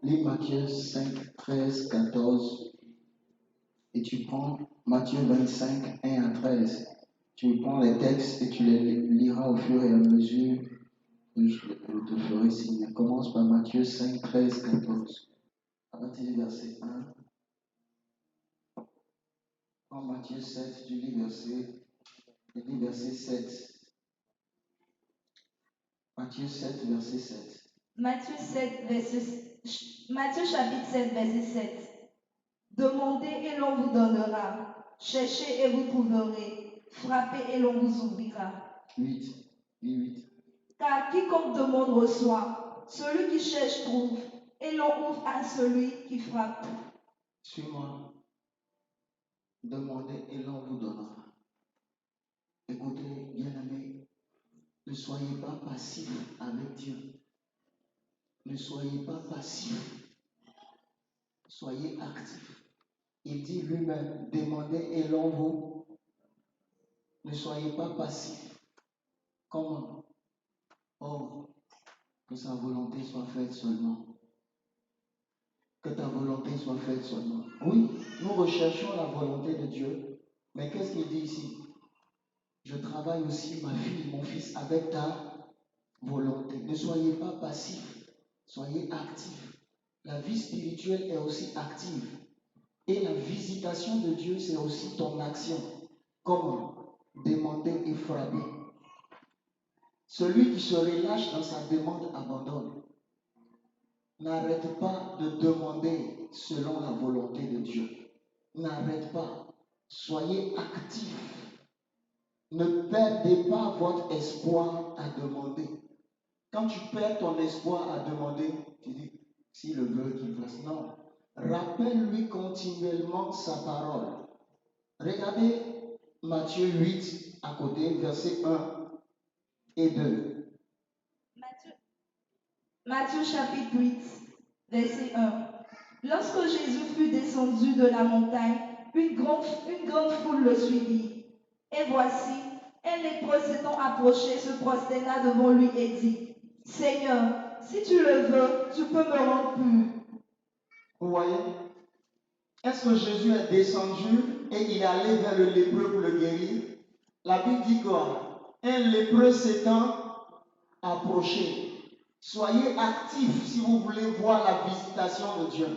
Lis Matthieu 5, 13, 14 et tu prends Matthieu 25, 1 à 13. Tu prends les textes et tu les liras au fur et à mesure que je te ferai signe. Commence par Matthieu 5, 13, 14. À partir du verset 1. Prends Matthieu 7, tu lis verset 7. Matthieu 7, verset 7. Matthieu chapitre 7, verset 7. Demandez et l'on vous donnera. Cherchez et vous trouverez. Frappez et l'on vous ouvrira. 8. 8. Car quiconque demande reçoit. Celui qui cherche trouve. Et l'on ouvre à celui qui frappe. Suis-moi. Demandez et l'on vous donnera. Écoutez, bien-aimés, ne soyez pas passifs avec Dieu. Ne soyez pas passifs. Soyez actifs. Il dit lui-même, demandez et l'on vous. Ne soyez pas passifs. Comment? Oh, que sa volonté soit faite seulement. Que ta volonté soit faite seulement. Oui, nous recherchons la volonté de Dieu. Mais qu'est-ce qu'il dit ici? Je travaille aussi, ma fille, mon fils, avec ta volonté. Ne soyez pas passifs. Soyez actifs. La vie spirituelle est aussi active. Et la visitation de Dieu, c'est aussi ton action. Comment? Demander et frapper. Celui qui se relâche dans sa demande abandonne. N'arrête pas de demander selon la volonté de Dieu. N'arrête pas. Soyez actifs. Ne perdez pas votre espoir à demander. Quand tu perds ton espoir à demander, tu dis, s'il le veut qu'il fasse. Non. Rappelle-lui continuellement sa parole. Regardez Matthieu 8 à côté, versets 1 et 2. Matthieu chapitre 8, verset 1. Lorsque Jésus fut descendu de la montagne, une grande foule le suivit. Et voici, un lépreux s'étant approché se prosterna devant lui et dit, Seigneur, si tu le veux, tu peux me rendre pur. Vous voyez? Est-ce que Jésus est descendu et il est allé vers le lépreux pour le guérir? La Bible dit quoi? Un lépreux s'étant approché. Soyez actifs si vous voulez voir la visitation de Dieu.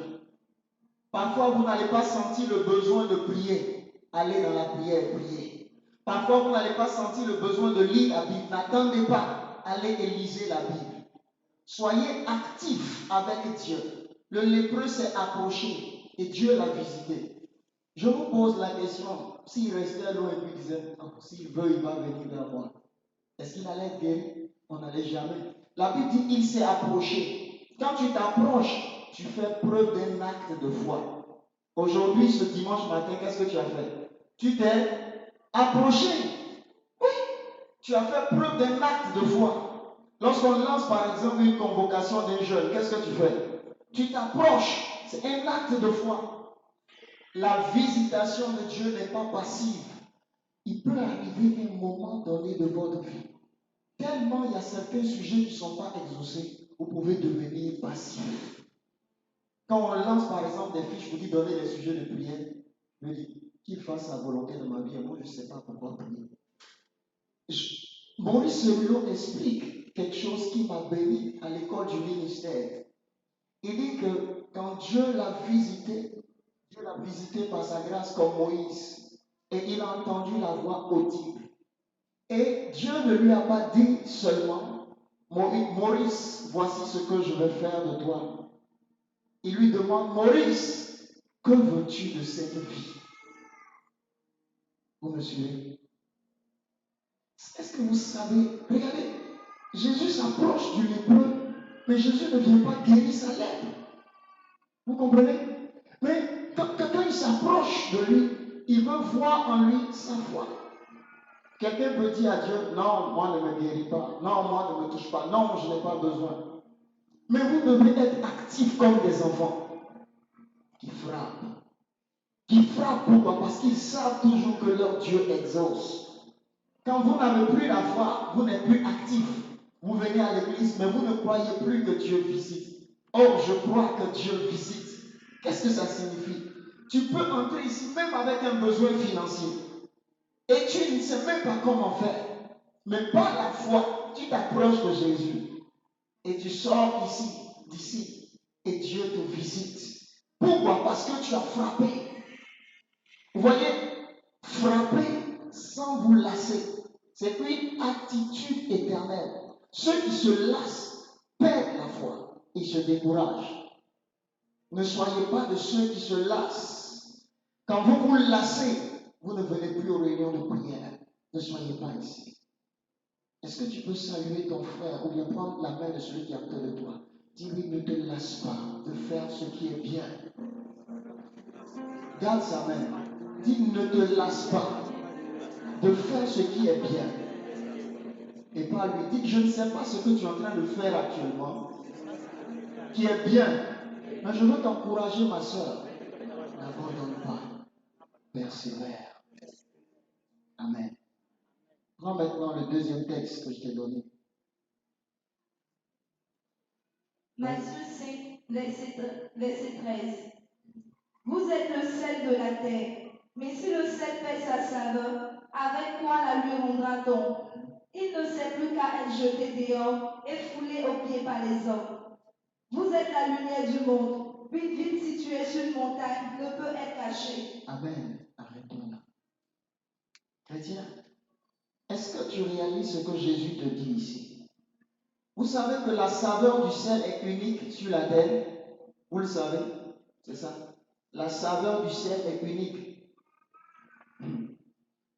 Parfois, vous n'allez pas sentir le besoin de prier. Allez dans la prière, priez. Parfois, vous n'allez pas sentir le besoin de lire la Bible. N'attendez pas. Allez et lisez la Bible. Soyez actifs avec Dieu. Le lépreux s'est approché et Dieu l'a visité. Je vous pose la question, s'il restait loin et puis disait, oh, s'il veut, il va venir vers moi. Est-ce qu'il allait être guéri? On n'allait jamais. La Bible dit qu'il s'est approché. Quand tu t'approches, tu fais preuve d'un acte de foi. Aujourd'hui, ce dimanche matin, qu'est-ce que tu as fait? Tu t'es approché. Oui, tu as fait preuve d'un acte de foi. Lorsqu'on lance par exemple une convocation d'un jeune, qu'est-ce que tu fais? Tu t'approches. C'est un acte de foi. La visitation de Dieu n'est pas passive. Il peut arriver un moment donné de votre vie. Tellement il y a certains sujets qui ne sont pas exaucés, vous pouvez devenir passif. Quand on lance par exemple des fiches, vous dit donner des sujets de prière, je dis qu'il fasse sa volonté dans ma vie et moi je ne sais pas pourquoi prier. Maurice Serulot explique quelque chose qui m'a béni à l'école du ministère. Il dit que quand Dieu l'a visité par sa grâce comme Moïse et il a entendu la voix audible. Et Dieu ne lui a pas dit seulement, Maurice, voici ce que je vais faire de toi. Il lui demande, Maurice, que veux-tu de cette vie? Vous me suivez? Est-ce que vous savez, regardez, Jésus s'approche du lépreux, mais Jésus ne vient pas guérir sa lèpre. Vous comprenez? Mais quand il s'approche de lui, il veut voir en lui sa foi. Quelqu'un peut dire à Dieu, non, moi ne me guéris pas, non, moi ne me touche pas, non, je n'ai pas besoin. Mais vous devez être actifs comme des enfants qui frappent. Qui frappent pourquoi? Parce qu'ils savent toujours que leur Dieu exauce. Quand vous n'avez plus la foi, vous n'êtes plus actif. Vous venez à l'église, mais vous ne croyez plus que Dieu visite. Or, je crois que Dieu visite. Qu'est-ce que ça signifie? Tu peux entrer ici même avec un besoin financier. Et tu ne sais même pas comment faire. Mais par la foi, tu t'approches de Jésus. Et tu sors d'ici. Et Dieu te visite. Pourquoi? Parce que tu as frappé. Vous voyez, frapper sans vous lasser, c'est une attitude éternelle. Ceux qui se lassent perdent la foi et se découragent. Ne soyez pas de ceux qui se lassent. Quand vous vous lassez, vous ne venez plus aux réunions de prière. Ne soyez pas ici. Est-ce que tu peux saluer ton frère ou bien prendre la main de celui qui est à côté de toi? Dis-lui, ne te lasse pas de faire ce qui est bien. Garde sa main. Dis, ne te lasse pas de faire ce qui est bien. Et pas lui. Dis, je ne sais pas ce que tu es en train de faire actuellement, qui est bien. Mais je veux t'encourager, ma soeur. N'abandonne pas. Persévère. Amen. Prends maintenant le deuxième texte que je t'ai donné. Matthieu 5, verset 13. Vous êtes le sel de la terre, mais si le sel perd sa saveur, avec quoi la lui rendra-t-on? Il ne sert plus qu'à être jeté dehors et foulé aux pieds par les hommes. Vous êtes la lumière du monde. Une ville située sur une montagne ne peut être cachée. Amen. Arrête-toi là. Chrétien, est-ce que tu réalises ce que Jésus te dit ici? Vous savez que la saveur du sel est unique sur la terre. Vous le savez? C'est ça. La saveur du sel est unique.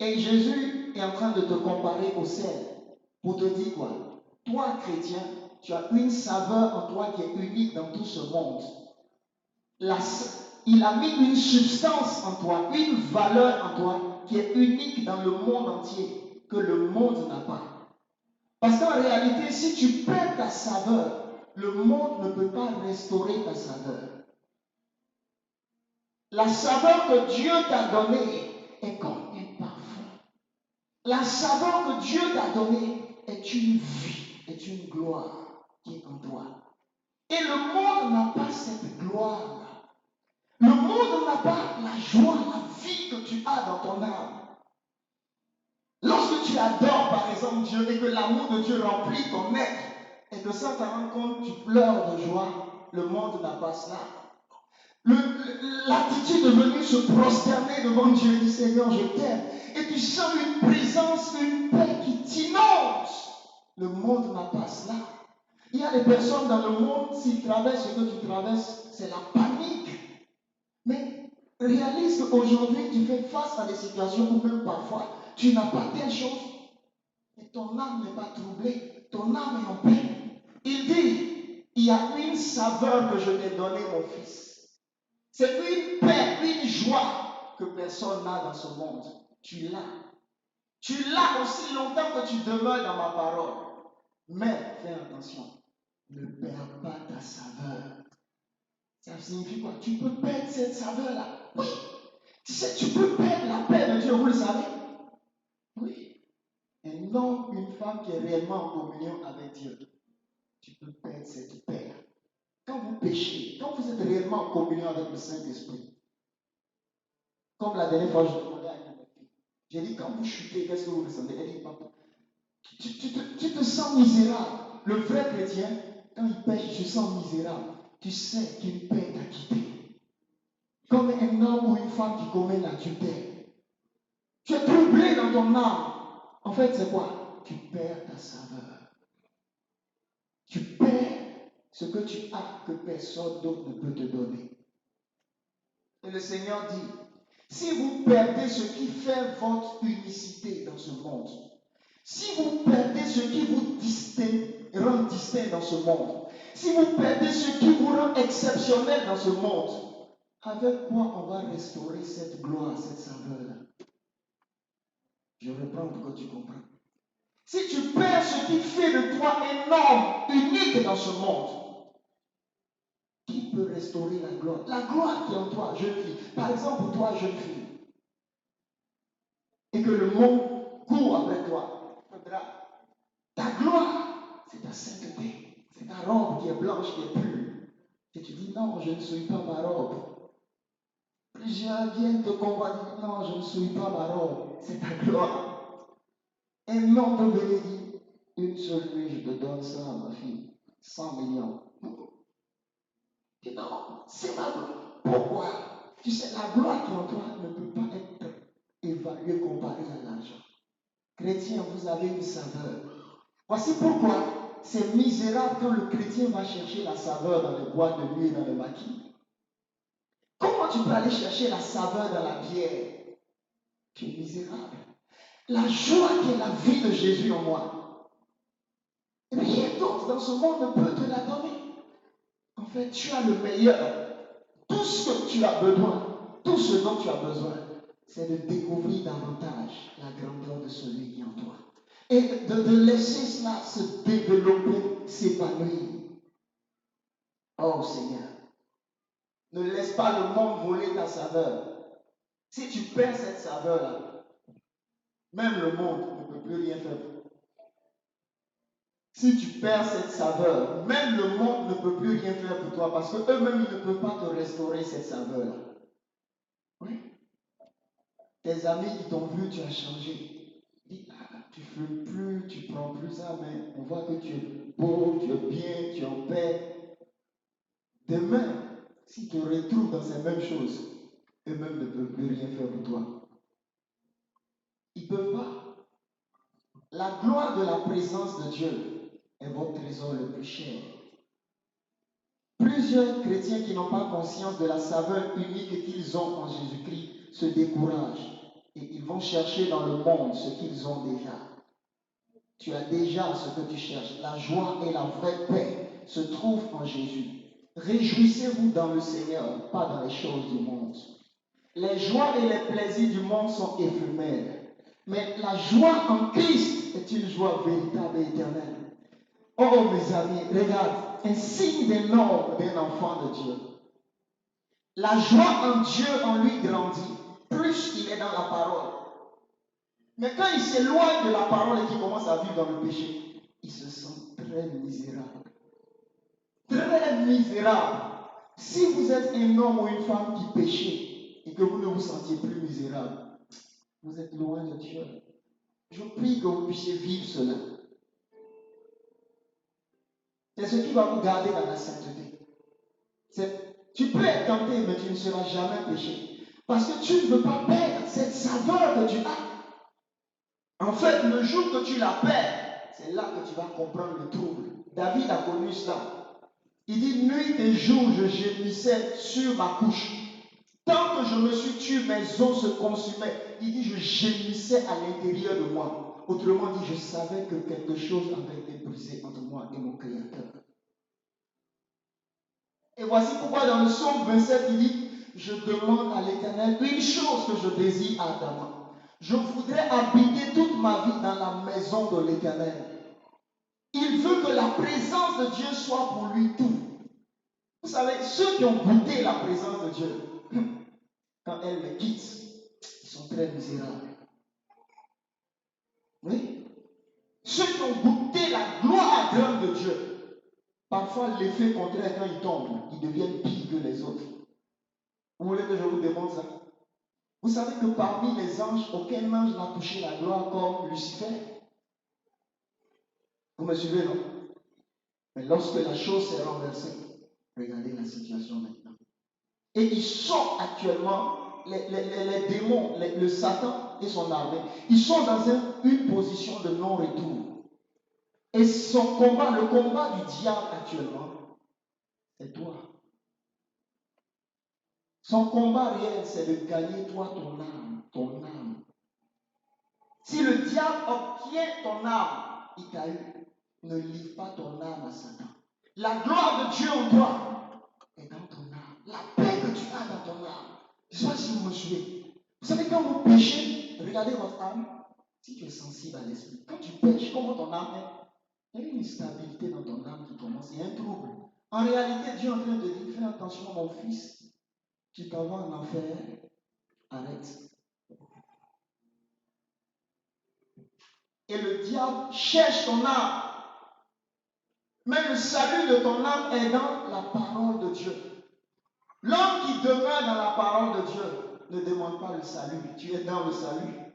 Et Jésus est en train de te comparer au sel pour te dire quoi? Toi, chrétien, tu as une saveur en toi qui est unique dans tout ce monde. Il a mis une substance en toi, une valeur en toi qui est unique dans le monde entier, que le monde n'a pas. Parce qu'en réalité, si tu perds ta saveur, le monde ne peut pas restaurer ta saveur. La saveur que Dieu t'a donnée est comme un parfum. La saveur que Dieu t'a donnée est une vie, est une gloire qui est en toi. Et le monde n'a pas cette gloire-là. Le monde n'a pas la joie, la vie que tu as dans ton âme. Lorsque tu adores par exemple Dieu et que l'amour de Dieu remplit ton être et que sans t'en rendre compte tu pleures de joie, le monde n'a pas cela. L'attitude de venir se prosterner devant Dieu et dire Seigneur, je t'aime. Et tu sens une présence, une paix qui t'inonde. Le monde n'a pas cela. Il y a des personnes dans le monde, s'ils traversent ce que tu traverses, c'est la panique. Mais réalise qu'aujourd'hui, tu fais face à des situations où même parfois, tu n'as pas telle chose. Et ton âme n'est pas troublée. Ton âme est en paix. Il dit, il y a une saveur que je t'ai donnée, mon fils. C'est une paix, une joie que personne n'a dans ce monde. Tu l'as. Tu l'as aussi longtemps que tu demeures dans ma parole. Mais fais attention, ne perds pas ta saveur. Ça signifie quoi? Tu peux perdre cette saveur-là. Oui. Tu sais, tu peux perdre la paix de Dieu, vous le savez? Oui. Un homme, une femme qui est réellement en communion avec Dieu, tu peux perdre cette paix-là. Quand vous péchez, quand vous êtes réellement en communion avec le Saint-Esprit, comme la dernière fois, je demandais à une de mes filles. J'ai dit, quand vous chutez, qu'est-ce que vous ressentez? Elle dit, papa, tu te sens misérable. Le vrai chrétien, quand il pêche, il se sent misérable. Tu sais qu'une paix t'a quitté. Comme un homme ou une femme qui commet l'adultère. Tu es troublé dans ton âme. En fait, c'est quoi? Tu perds ta saveur. Tu perds ce que tu as que personne d'autre ne peut te donner. Et le Seigneur dit, si vous perdez ce qui fait votre unicité dans ce monde, si vous perdez ce qui vous rend distinct dans ce monde, si vous perdez ce qui vous rend exceptionnel dans ce monde, avec quoi on va restaurer cette gloire, cette saveur-là? Je reprends pour que tu comprennes. Si tu perds ce qui fait de toi énorme, unique dans ce monde, qui peut restaurer la gloire? La gloire qui est en toi, jeune fille. Par exemple, toi, jeune fille, et que le monde court après toi, ta gloire, c'est ta sainteté. C'est ta robe qui est blanche, qui est pure. non, je ne suis pas ma robe. Plusieurs viennent te combattre, non, je ne suis pas ma robe, c'est ta gloire. Un homme peut venir dire, une seule nuit, je te donne ça, ma fille, 100 millions. Non, c'est ma gloire. Pourquoi? Tu sais, la gloire qui est en toi ne peut pas être évaluée comparée à l'argent. Chrétien, vous avez une saveur. Voici pourquoi c'est misérable quand le chrétien va chercher la saveur dans les boîtes de nuit et dans les maquis. Comment tu peux aller chercher la saveur dans la bière? Tu es misérable. La joie qui est la vie de Jésus en moi, rien d'autre dans ce monde ne peut te la donner. En fait, tu as le meilleur. Tout ce que tu as besoin, tout ce dont tu as besoin, c'est de découvrir davantage la grandeur de celui qui est en toi. Et de laisser cela se développer, s'épanouir. Oh Seigneur, ne laisse pas le monde voler ta saveur. Si tu perds cette saveur-là, même le monde ne peut plus rien faire. Si tu perds cette saveur, même le monde ne peut plus rien faire pour toi parce qu'eux-mêmes, ils ne peuvent pas te restaurer cette saveur-là. Oui. Tes amis qui t'ont vu, tu as changé. Dis, tu ne fumes plus, tu ne prends plus ça, mais on voit que tu es beau, tu es bien, tu es en paix. Demain, s'ils te retrouvent dans ces mêmes choses, eux-mêmes ne peuvent plus rien faire pour toi. Ils ne peuvent pas. La gloire de la présence de Dieu est votre trésor le plus cher. Plusieurs chrétiens qui n'ont pas conscience de la saveur unique qu'ils ont en Jésus-Christ se découragent et ils vont chercher dans le monde ce qu'ils ont déjà. Tu as déjà ce que tu cherches. La joie et la vraie paix se trouvent en Jésus. Réjouissez-vous dans le Seigneur, pas dans les choses du monde. Les joies et les plaisirs du monde sont éphémères. Mais la joie en Christ est une joie véritable et éternelle. Oh mes amis, regarde, un signe d'énorme d'un enfant de Dieu. La joie en Dieu en lui grandit, plus il est dans la parole. Mais quand il s'éloigne de la parole et qu'il commence à vivre dans le péché, il se sent très misérable. Très misérable. Si vous êtes un homme ou une femme qui péchez et que vous ne vous sentiez plus misérable, vous êtes loin de Dieu. Je prie que vous puissiez vivre cela. C'est ce qui va vous garder dans la sainteté. Tu peux être tenté, mais tu ne seras jamais péché. Parce que tu ne veux pas perdre cette saveur que tu as. En fait, le jour que tu la perds, c'est là que tu vas comprendre le trouble. David a connu cela. Il dit, nuit et jour, je gémissais sur ma couche. Tant que je me suis tué, mes os se consumaient. Il dit, je gémissais à l'intérieur de moi. Autrement dit, je savais que quelque chose avait été brisé entre moi et mon Créateur. Et voici pourquoi dans le psaume 27, il dit, je demande à l'Éternel une chose que je désire ardemment. Je voudrais habiter toute ma vie dans la maison de l'Éternel. Il veut que la présence de Dieu soit pour lui tout. Vous savez, ceux qui ont goûté la présence de Dieu, quand elle les quitte, ils sont très misérables. Oui. Ceux qui ont goûté la gloire grande de Dieu, parfois l'effet contraire, quand ils tombent, ils deviennent pires que les autres. Vous voulez que je vous démontre ça? Vous savez que parmi les anges, aucun ange n'a touché la gloire comme Lucifer. Vous me suivez, non? Mais lorsque la chose s'est renversée, regardez la situation maintenant. Et ils sont actuellement, les démons, le Satan et son armée, ils sont dans une position de non-retour. Et son combat, le combat du diable actuellement, c'est toi. Son combat réel, c'est de gagner toi ton âme, ton âme. Si le diable obtient ton âme, il t'a eu. Ne livre pas ton âme à Satan. La gloire de Dieu en toi est dans ton âme. La paix que tu as dans ton âme. Je ne sais pas si vous me suivez. Vous savez, quand vous péchez, regardez votre âme. Si tu es sensible à l'esprit, quand tu pêches, comment ton âme est? Il y a une instabilité dans ton âme qui commence. Il y a un trouble. En réalité, Dieu est en train de te dire, fais attention mon fils. Tu t'en vas en enfer. Arrête. Et le diable cherche ton âme. Mais le salut de ton âme est dans la parole de Dieu. L'homme qui demeure dans la parole de Dieu ne demande pas le salut. Tu es dans le salut.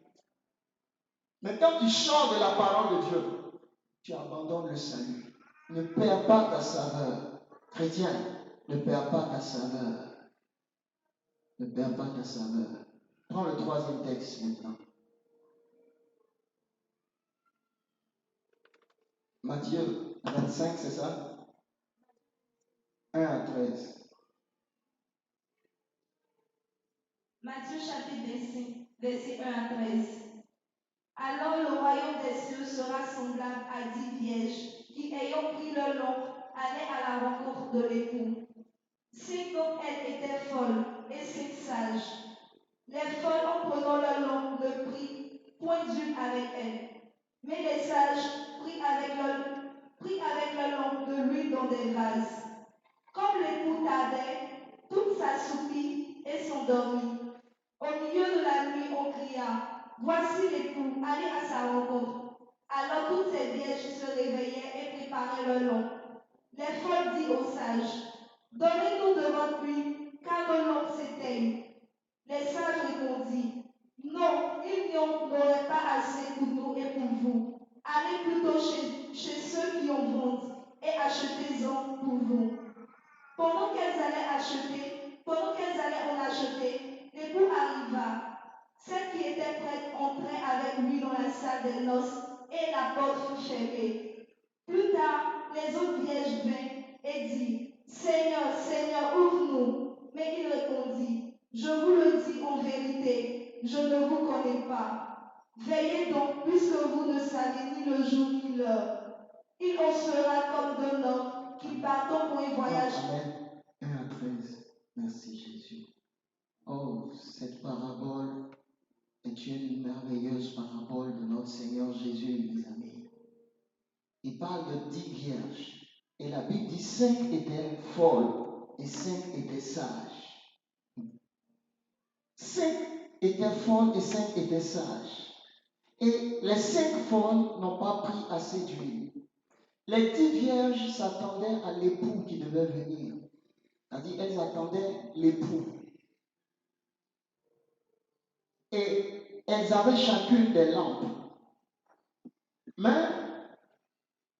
Mais quand tu sors de la parole de Dieu, tu abandonnes le salut. Ne perds pas ta saveur. Chrétien, ne perds pas ta saveur. Ne perds pas ta saveur. Prends le troisième texte maintenant. Matthieu 25, c'est ça? 1 à 13. Matthieu chapitre 25, verset 1 à 13. Alors le royaume des cieux sera semblable à 10 vierges qui, ayant pris leur lampe, allaient à la rencontre de l'époux. 5 d'entre elles étaient folles et 5 sages. Les folles, en prenant leur lampe, ne prirent point d'huile avec elles. Mais les sages prirent avec leur lampe de l'huile dans des vases. Comme l'époux tardait, toutes s'assoupit et s'endormit. Au milieu de la nuit, on cria, voici l'époux, allez à sa rencontre. Alors toutes ces vierges se réveillaient et préparaient leur lampe. Les folles dirent aux sages, donnez-nous de votre huile, car nos lampes s'éteignent. Les sages répondirent, non, il n'y en aurait pas assez pour nous et pour vous. Allez plutôt chez ceux qui en vendent et achetez-en pour vous. Pendant qu'elles allaient en acheter, l'époux arriva. Celle qui était prête entrait avec lui dans la salle des noces et la porte fut fermée. Plus tard, les autres vierges vinrent et dirent, Seigneur, Seigneur, ouvre-nous. Mais il répondit, je vous le dis en vérité, je ne vous connais pas. Veillez donc, puisque vous ne savez ni le jour ni l'heure. Il en sera comme d'un homme qui partant pour un voyage. Amen. 1 à 13. Merci Jésus. Oh, cette parabole est une merveilleuse parabole de notre Seigneur Jésus, mes amis. Il parle de 10 vierges. Et la Bible dit 5 étaient folles et 5 étaient sages. 5 étaient folles et 5 étaient sages. Et les 5 folles n'ont pas pris assez d'huile. Les 10 vierges s'attendaient à l'époux qui devait venir. C'est-à-dire, elles attendaient l'époux. Et elles avaient chacune des lampes. Mais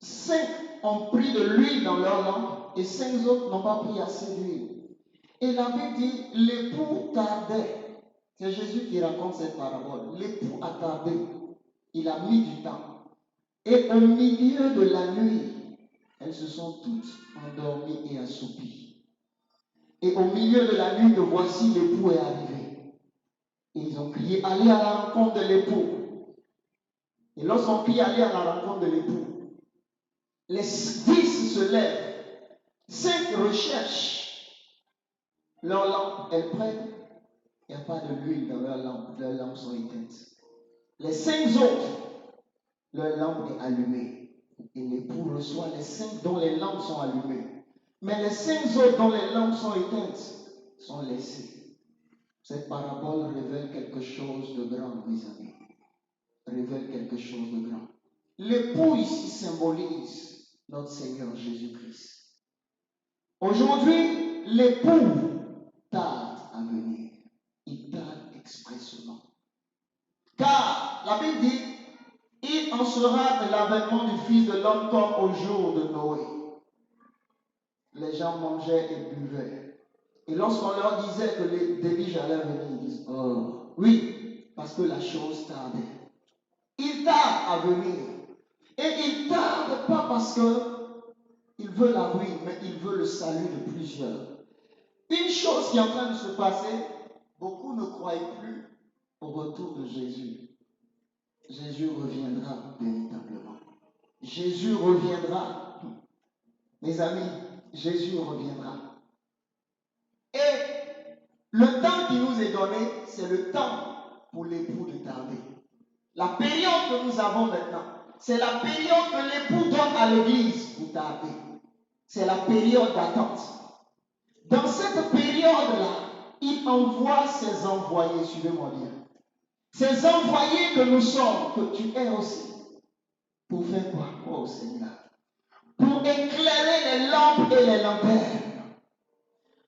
5 ont pris de l'huile dans leurs lampes et 5 autres n'ont pas pris assez d'huile. Et la Bible dit, l'époux tardait. C'est Jésus qui raconte cette parabole. L'époux a tardé. Il a mis du temps. Et au milieu de la nuit, elles se sont toutes endormies et assoupies. Et au milieu de la nuit, voici l'époux est arrivé. Et ils ont crié, allez à la rencontre de l'époux. Et lorsqu'on crie aller à la rencontre de l'époux, les 10 se lèvent, 5 recherchent leurs lampes, elles prennent, il n'y a pas de l'huile dans leurs lampes sont éteintes. Les 5 autres, leur lampe est allumée. Et l'époux reçoit les 5 dont les lampes sont allumées. Mais les 5 autres dont les lampes sont éteintes sont laissées. Cette parabole révèle quelque chose de grand, mes amis. Révèle quelque chose de grand. L'époux ici symbolise notre Seigneur Jésus-Christ. Aujourd'hui, l'époux tarde à venir. Il tarde expressément. Car la Bible dit, il en sera de l'avènement du Fils de l'homme comme au jour de Noé. Les gens mangeaient et buvaient. Et lorsqu'on leur disait que les déluges allaient venir, ils disent, oh, oui, parce que la chose tardait. Il tarde à venir. Et il ne tarde pas parce qu'il veut la ruine, mais il veut le salut de plusieurs. Une chose qui est en train de se passer, beaucoup ne croient plus au retour de Jésus. Jésus reviendra véritablement. Jésus reviendra. Mes amis, Jésus reviendra. Et le temps qui nous est donné, c'est le temps pour l'époux de tarder. La période que nous avons maintenant, c'est la période que l'époux donne à l'église pour tarder. C'est la période d'attente. Dans cette période-là, il envoie ses envoyés, suivez-moi bien. Ces envoyés que nous sommes, que tu es aussi, pour faire quoi? Oh Seigneur. Pour éclairer les lampes et les lanternes.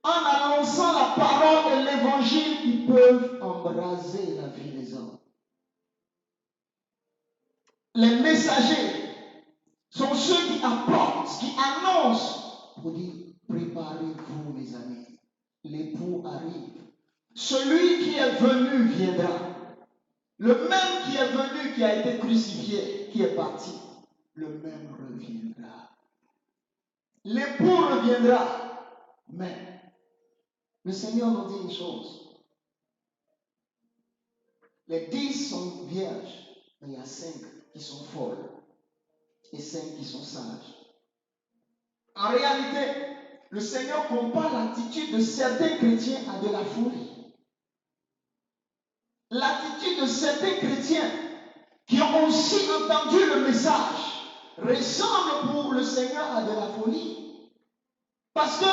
en annonçant la parole et l'évangile qui peuvent embraser la vie des hommes. Les messagers sont ceux qui apportent, qui annoncent pour dire, préparez-vous mes amis, l'époux arrive. Celui qui est venu viendra. Le même qui est venu, qui a été crucifié, qui est parti, le même reviendra. L'époux reviendra. Mais le Seigneur nous dit une chose. Les 10 sont vierges, mais il y a 5 qui sont folles et 5 qui sont sages. En réalité, le Seigneur compare l'attitude de certains chrétiens à de la folie. L'attitude de certains chrétiens qui ont aussi entendu le message ressemble pour le Seigneur à de la folie. Parce que,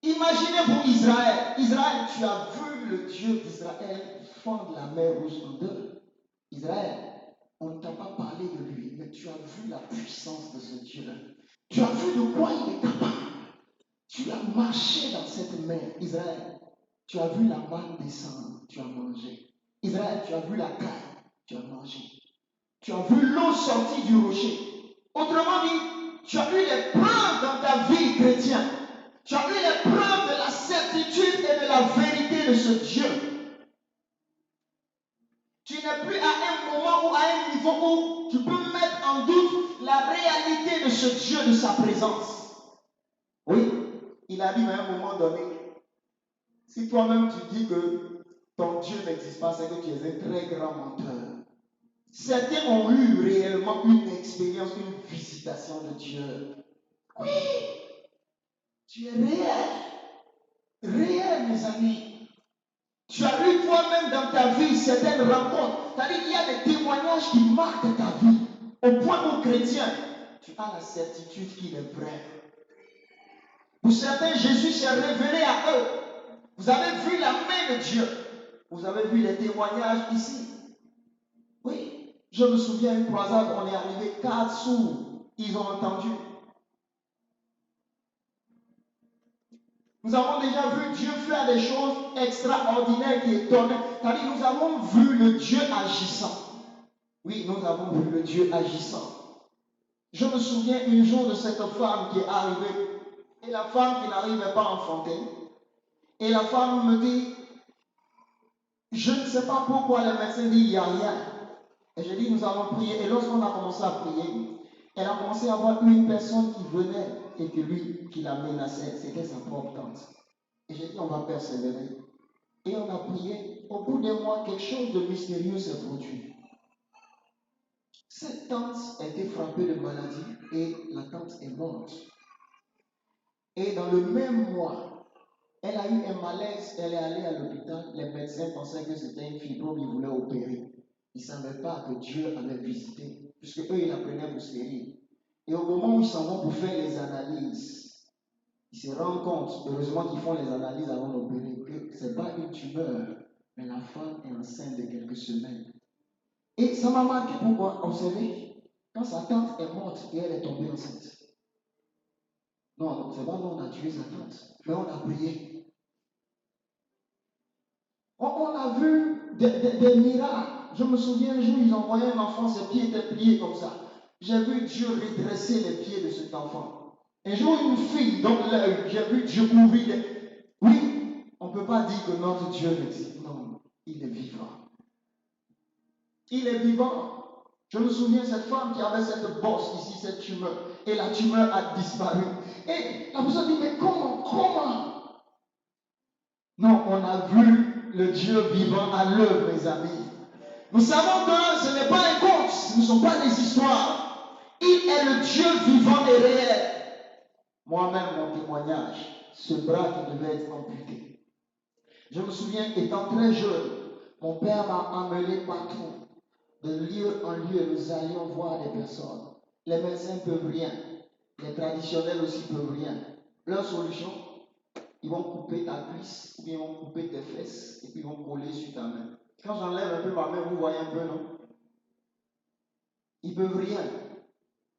imaginez-vous Israël. Israël, tu as vu le Dieu d'Israël fendre la mer Rouge en deux. Israël, on ne t'a pas parlé de lui, mais tu as vu la puissance de ce Dieu-là. Tu as vu de quoi il est capable. Tu as marché dans cette mer, Israël. Tu as vu la manne descendre, tu as mangé. Israël, tu as vu la caille, tu as mangé. Tu as vu l'eau sortir du rocher. Autrement dit, tu as eu les preuves dans ta vie chrétienne. Tu as eu les preuves de la certitude et de la vérité de ce Dieu. Tu n'es plus à un moment ou à un niveau où tu peux mettre en doute la réalité de ce Dieu, de sa présence. Oui, il arrive à un moment donné. Si toi-même tu dis que ton Dieu n'existe pas, c'est que tu es un très grand menteur. Certains ont eu réellement une expérience, une visitation de Dieu. Oui, tu es réel. Réel, mes amis. Tu as eu toi-même dans ta vie certaines rencontres. C'est-à-dire qu'il y a des témoignages qui marquent ta vie. Au point où chrétien, tu as la certitude qu'il est vrai. Pour certains, Jésus s'est révélé à eux. Vous avez vu la main de Dieu. Vous avez vu les témoignages ici. Oui, je me souviens une croisade, on est arrivé 4 sourds. Ils ont entendu. Nous avons déjà vu Dieu faire des choses extraordinaires qui étonnaient. C'est-à-dire, nous avons vu le Dieu agissant. Oui, nous avons vu le Dieu agissant. Je me souviens un jour de cette femme qui est arrivée. Et la femme qui n'arrivait pas à enfanter. Et la femme me dit, je ne sais pas pourquoi les médecins disent il n'y a rien. Et je dis, nous allons prier. Et lorsqu'on a commencé à prier, elle a commencé à voir une personne qui venait et que lui, qui la menaçait, c'était sa propre tante. Et j'ai dit, on va persévérer. Et on a prié. Au bout d'un mois, quelque chose de mystérieux s'est produit. Cette tante a été frappée de maladie et la tante est morte. Et dans le même mois, elle a eu un malaise, elle est allée à l'hôpital. Les médecins pensaient que c'était une fibrome, ils voulaient opérer. Ils ne savaient pas que Dieu avait visité, puisque eux, ils la prenaient pour stérile. Et au moment où ils s'en vont pour faire les analyses, ils se rendent compte, heureusement qu'ils font les analyses avant d'opérer, que ce n'est pas une tumeur, mais la femme est enceinte de quelques semaines. Et ça m'a marqué pourquoi, observez, quand sa tante est morte et elle est tombée enceinte. Non, c'est pas nous, on a tué sa tante, mais on a prié. On a vu des miracles. Je me souviens un jour, ils ont envoyé un enfant, ses pieds étaient pliés comme ça. J'ai vu Dieu redresser les pieds de cet enfant. Un jour, une fille, donc l'œil, j'ai vu Dieu ouvrir les... Oui, on ne peut pas dire que notre Dieu n'existe. Non, il est vivant. Il est vivant. Je me souviens de cette femme qui avait cette bosse ici, cette tumeur. Et la tumeur a disparu. Et la personne dit, mais comment? Non, on a vu le Dieu vivant à l'œuvre, mes amis. Nous savons que ce n'est pas un conte, ce ne sont pas des histoires. Il est le Dieu vivant et réel. Moi-même, mon témoignage, ce bras qui devait être amputé. Je me souviens, étant très jeune, mon père m'a emmené partout. De lieu en lieu, nous allions voir des personnes. Les médecins ne peuvent rien. Les traditionnels aussi ne peuvent rien. Leur solution, ils vont couper ta cuisse, ou bien ils vont couper tes fesses, et puis ils vont coller sur ta main. Quand j'enlève un peu ma main, vous voyez un peu, non? Ils ne peuvent rien.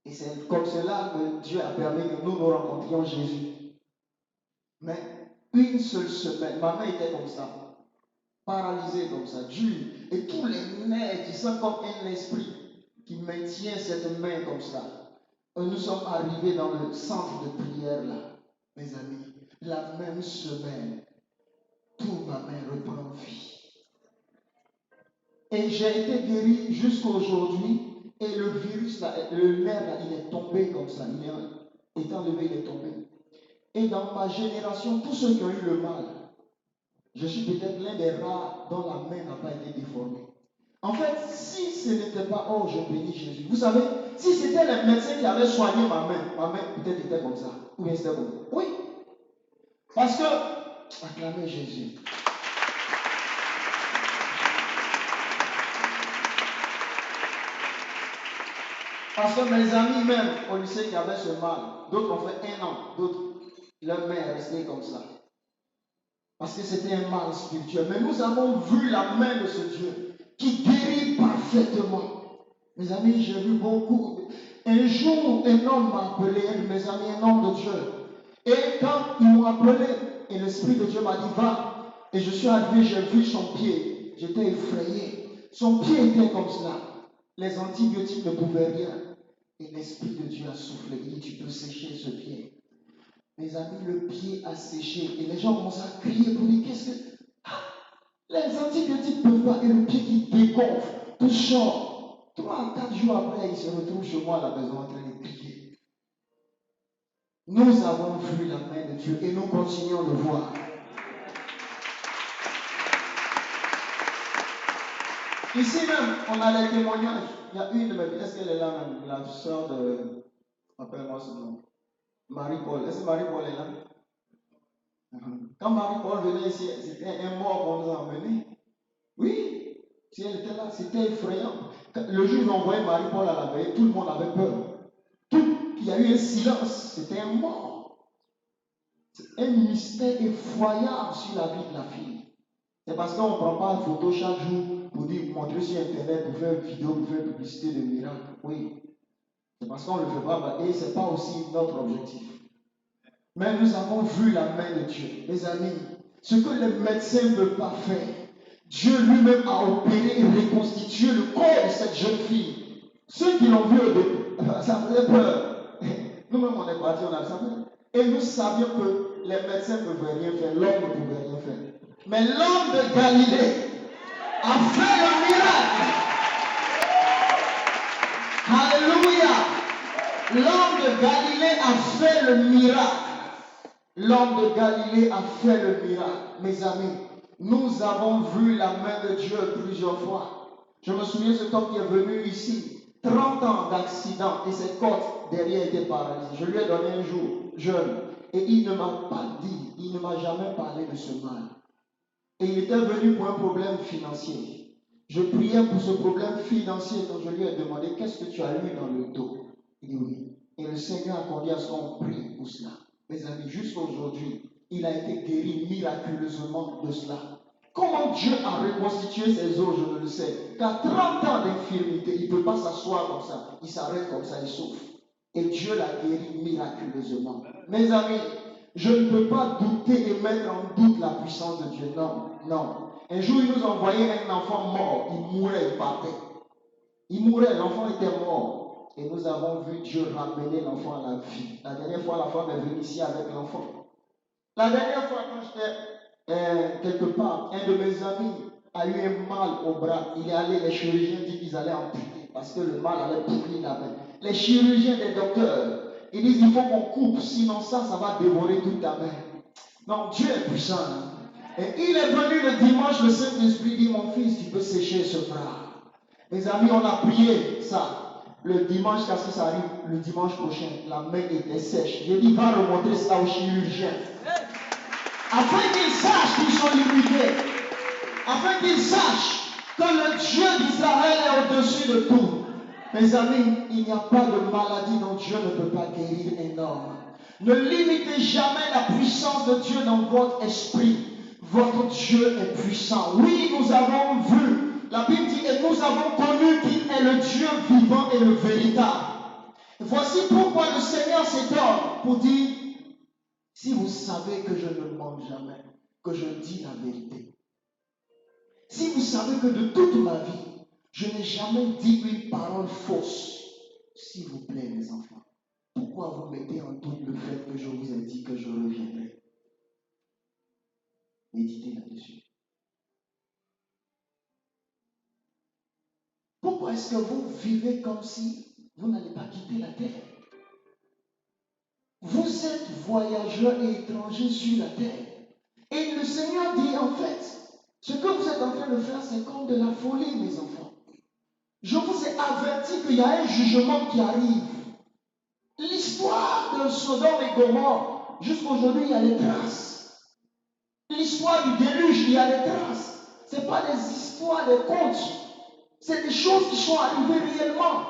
Et c'est comme cela que Dieu a permis que nous rencontrions Jésus. Mais Une seule semaine, ma main était comme ça, paralysée comme ça, dure. Et tous les nerfs, tu sens comme un esprit qui maintient cette main comme ça. Et nous sommes arrivés dans le centre de prière là, mes amis. La même semaine, toute ma main reprend vie. Et j'ai été guéri jusqu'à aujourd'hui. Et le virus, là, le nerf, là, il est tombé comme ça. Il est enlevé, il est tombé. Et dans ma génération, tous ceux qui ont eu le mal, je suis peut-être l'un des rares dont la main n'a pas été déformée. En fait, si ce n'était pas, oh, je bénis Jésus. Vous savez, si c'était les médecins qui avaient soigné ma main peut-être était comme ça. Ou bien c'était comme ça. Oui. Parce que, acclamez Jésus. Parce que mes amis même au lycée qui avaient ce mal, d'autres ont fait 1 an, d'autres, leur main est restée comme ça. Parce que c'était un mal spirituel. Mais nous avons vu la main de ce Dieu qui guérit parfaitement. Mes amis, j'ai vu beaucoup. Un jour, un homme m'a appelé, mes amis, un homme de Dieu. Et quand ils m'ont appelé, et l'Esprit de Dieu m'a dit, va. Et je suis arrivé, j'ai vu son pied. J'étais effrayé. Son pied était comme cela. Les antibiotiques ne pouvaient rien. Et l'Esprit de Dieu a soufflé. Il dit, tu peux sécher ce pied. Mes amis, le pied a séché. Et les gens commencent à crier pour dire, qu'est-ce que... Les antibiotiques ne peuvent pas. Et le pied qui dégonfle, tout sort. 3 à 4 jours après, il se retrouve chez moi à la maison en train de crier. Nous avons vu la main de Dieu et nous continuons de voir. Ici même, on a les témoignages. Il y a une de mes filles, est-ce qu'elle est là même? La soeur de... Appelle-moi son nom. Marie-Paul. Est-ce que Marie-Paul est là? Quand Marie-Paul venait ici, c'était un mort qu'on nous a emmené. Oui, si elle était là, c'était effrayant. Le jour où on envoyait Marie-Paul à la veille, tout le monde avait peur. Il y a eu un silence, c'était un mort. C'est un mystère effroyable sur la vie de la fille. C'est parce qu'on ne prend pas une photo chaque jour pour dire, montrer sur Internet, pour faire une vidéo, pour faire une publicité de miracle. Oui. C'est parce qu'on ne le fait pas et ce n'est pas aussi notre objectif. Mais nous avons vu la main de Dieu. Mes amis, ce que les médecins ne peuvent pas faire, Dieu lui-même a opéré et reconstitué le corps de cette jeune fille. Ceux qui l'ont vu au début, ça faisait peur. Nous-mêmes, on est partis, on a ça. Et nous savions que les médecins ne pouvaient rien faire, l'homme ne pouvait rien faire. Mais l'homme de Galilée a fait le miracle. Alléluia. L'homme de Galilée a fait le miracle. L'homme de Galilée a fait le miracle. Mes amis, nous avons vu la main de Dieu plusieurs fois. Je me souviens de cet homme qui est venu ici, 30 ans d'accident et ses côtes derrière étaient paralysées. Je lui ai donné un jour, jeune, et il ne m'a pas dit, il ne m'a jamais parlé de ce mal. Et il était venu pour un problème financier. Je priais pour ce problème financier quand je lui ai demandé qu'est-ce que tu as eu dans le dos. Il dit oui. Et le Seigneur a conduit à ce qu'on prie pour cela. Mes amis, jusqu'à aujourd'hui, il a été guéri miraculeusement de cela. Comment Dieu a reconstitué ses os, je ne le sais. Qu'à 30 ans d'infirmité, il ne peut pas s'asseoir comme ça. Il s'arrête comme ça, il souffre. Et Dieu l'a guéri miraculeusement. Mes amis, je ne peux pas douter et mettre en doute la puissance de Dieu. Non, non. Un jour, il nous envoyait un enfant mort. Il mourait, il partait. Il mourait, l'enfant était mort. Et nous avons vu Dieu ramener l'enfant à la vie. La dernière fois, la femme est venue ici avec l'enfant. La dernière fois, quand j'étais quelque part, un de mes amis a eu un mal au bras. Il est allé, les chirurgiens disent qu'ils allaient amputer parce que le mal allait pourrir la main. Les chirurgiens, les docteurs, ils disent il faut qu'on coupe, sinon ça va dévorer toute ta main. Non, Dieu est puissant. Et il est venu le dimanche, le Saint-Esprit dit mon fils, tu peux sécher ce bras. Mes amis, on a prié ça. Le dimanche, quand ça arrive, le dimanche prochain, la main était sèche. J'ai dit, va remontrer ça au chirurgien. Afin qu'ils sachent qu'ils sont limités. Afin qu'ils sachent que le Dieu d'Israël est au-dessus de tout. Mes amis, il n'y a pas de maladie dont Dieu ne peut pas guérir un homme. Ne limitez jamais la puissance de Dieu dans votre esprit. Votre Dieu est puissant. Oui, nous avons vu. La Bible dit, et nous avons connu qu'il est le Dieu vivant et le véritable. Voici pourquoi le Seigneur s'étonne pour dire, Si vous savez que je ne mens jamais, que je dis la vérité, si vous savez que de toute ma vie, je n'ai jamais dit une parole fausse, s'il vous plaît, mes enfants, pourquoi vous mettez en doute le fait que je vous ai dit que je reviendrai? Méditez là-dessus. Pourquoi est-ce que vous vivez comme si vous n'allez pas quitter la terre? Vous êtes voyageurs et étrangers sur la terre. Et le Seigneur dit en fait, ce que vous êtes en train de faire, c'est comme de la folie, mes enfants. Je vous ai averti qu'il y a un jugement qui arrive. L'histoire de Sodome et Gomorrhe, jusqu'aujourd'hui, il y a des traces. L'histoire du déluge, il y a des traces. Ce n'est pas des histoires, des contes. C'est des choses qui sont arrivées réellement.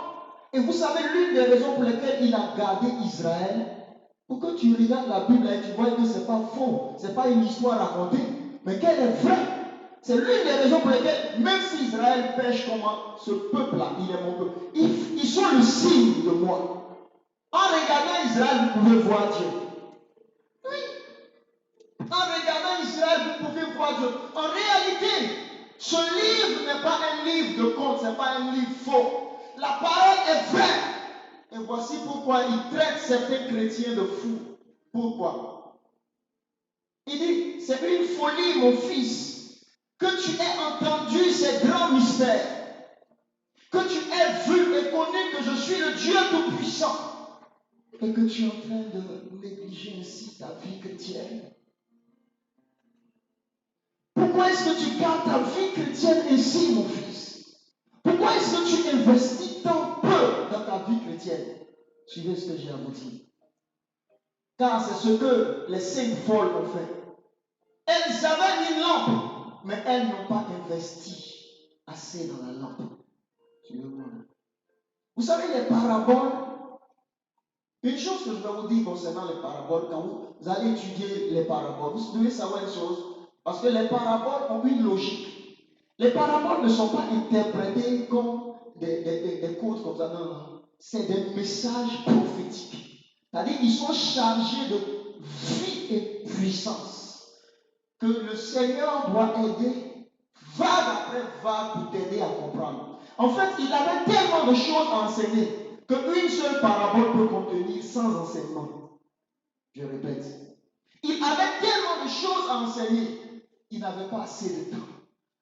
Et vous savez, l'une des raisons pour lesquelles il a gardé Israël, pour que tu regardes la Bible et tu vois que ce n'est pas faux, ce n'est pas une histoire racontée, mais qu'elle est vraie. C'est l'une des raisons pour lesquelles, même si Israël pêche comme ce peuple-là, il est mon peuple, ils sont le signe de moi. En regardant Israël, vous pouvez voir Dieu. Oui. En regardant Israël, vous pouvez voir Dieu. En réalité, ce livre n'est pas un livre de contes, ce n'est pas un livre faux. La parole est vraie. Et voici pourquoi il traite certains chrétiens de fous. Pourquoi? Il dit, c'est une folie, mon fils, que tu aies entendu ces grands mystères, que tu aies vu et connu que je suis le Dieu Tout-Puissant, et que tu es en train de négliger ainsi ta vie chrétienne. Pourquoi est-ce que tu gardes ta vie chrétienne ainsi, mon fils? Pourquoi est-ce que tu investis tant peu dans ta vie chrétienne? Suivez ce que j'ai à vous dire. Car c'est ce que les 5 folles ont fait. Elles avaient une lampe, mais elles n'ont pas investi assez dans la lampe. Suivez-moi. Vous savez, les paraboles, une chose que je vais vous dire concernant les paraboles, quand vous allez étudier les paraboles, vous devez savoir une chose, parce que les paraboles ont une logique. Les paraboles ne sont pas interprétées comme des contes comme ça, non. C'est des messages prophétiques. C'est-à-dire qu'ils sont chargés de vie et puissance que le Seigneur doit aider vague après vague pour t'aider à comprendre. En fait, il avait tellement de choses à enseigner qu'une seule parabole peut contenir 100 enseignements. Je répète. Il avait tellement de choses à enseigner, il n'avait pas assez de temps.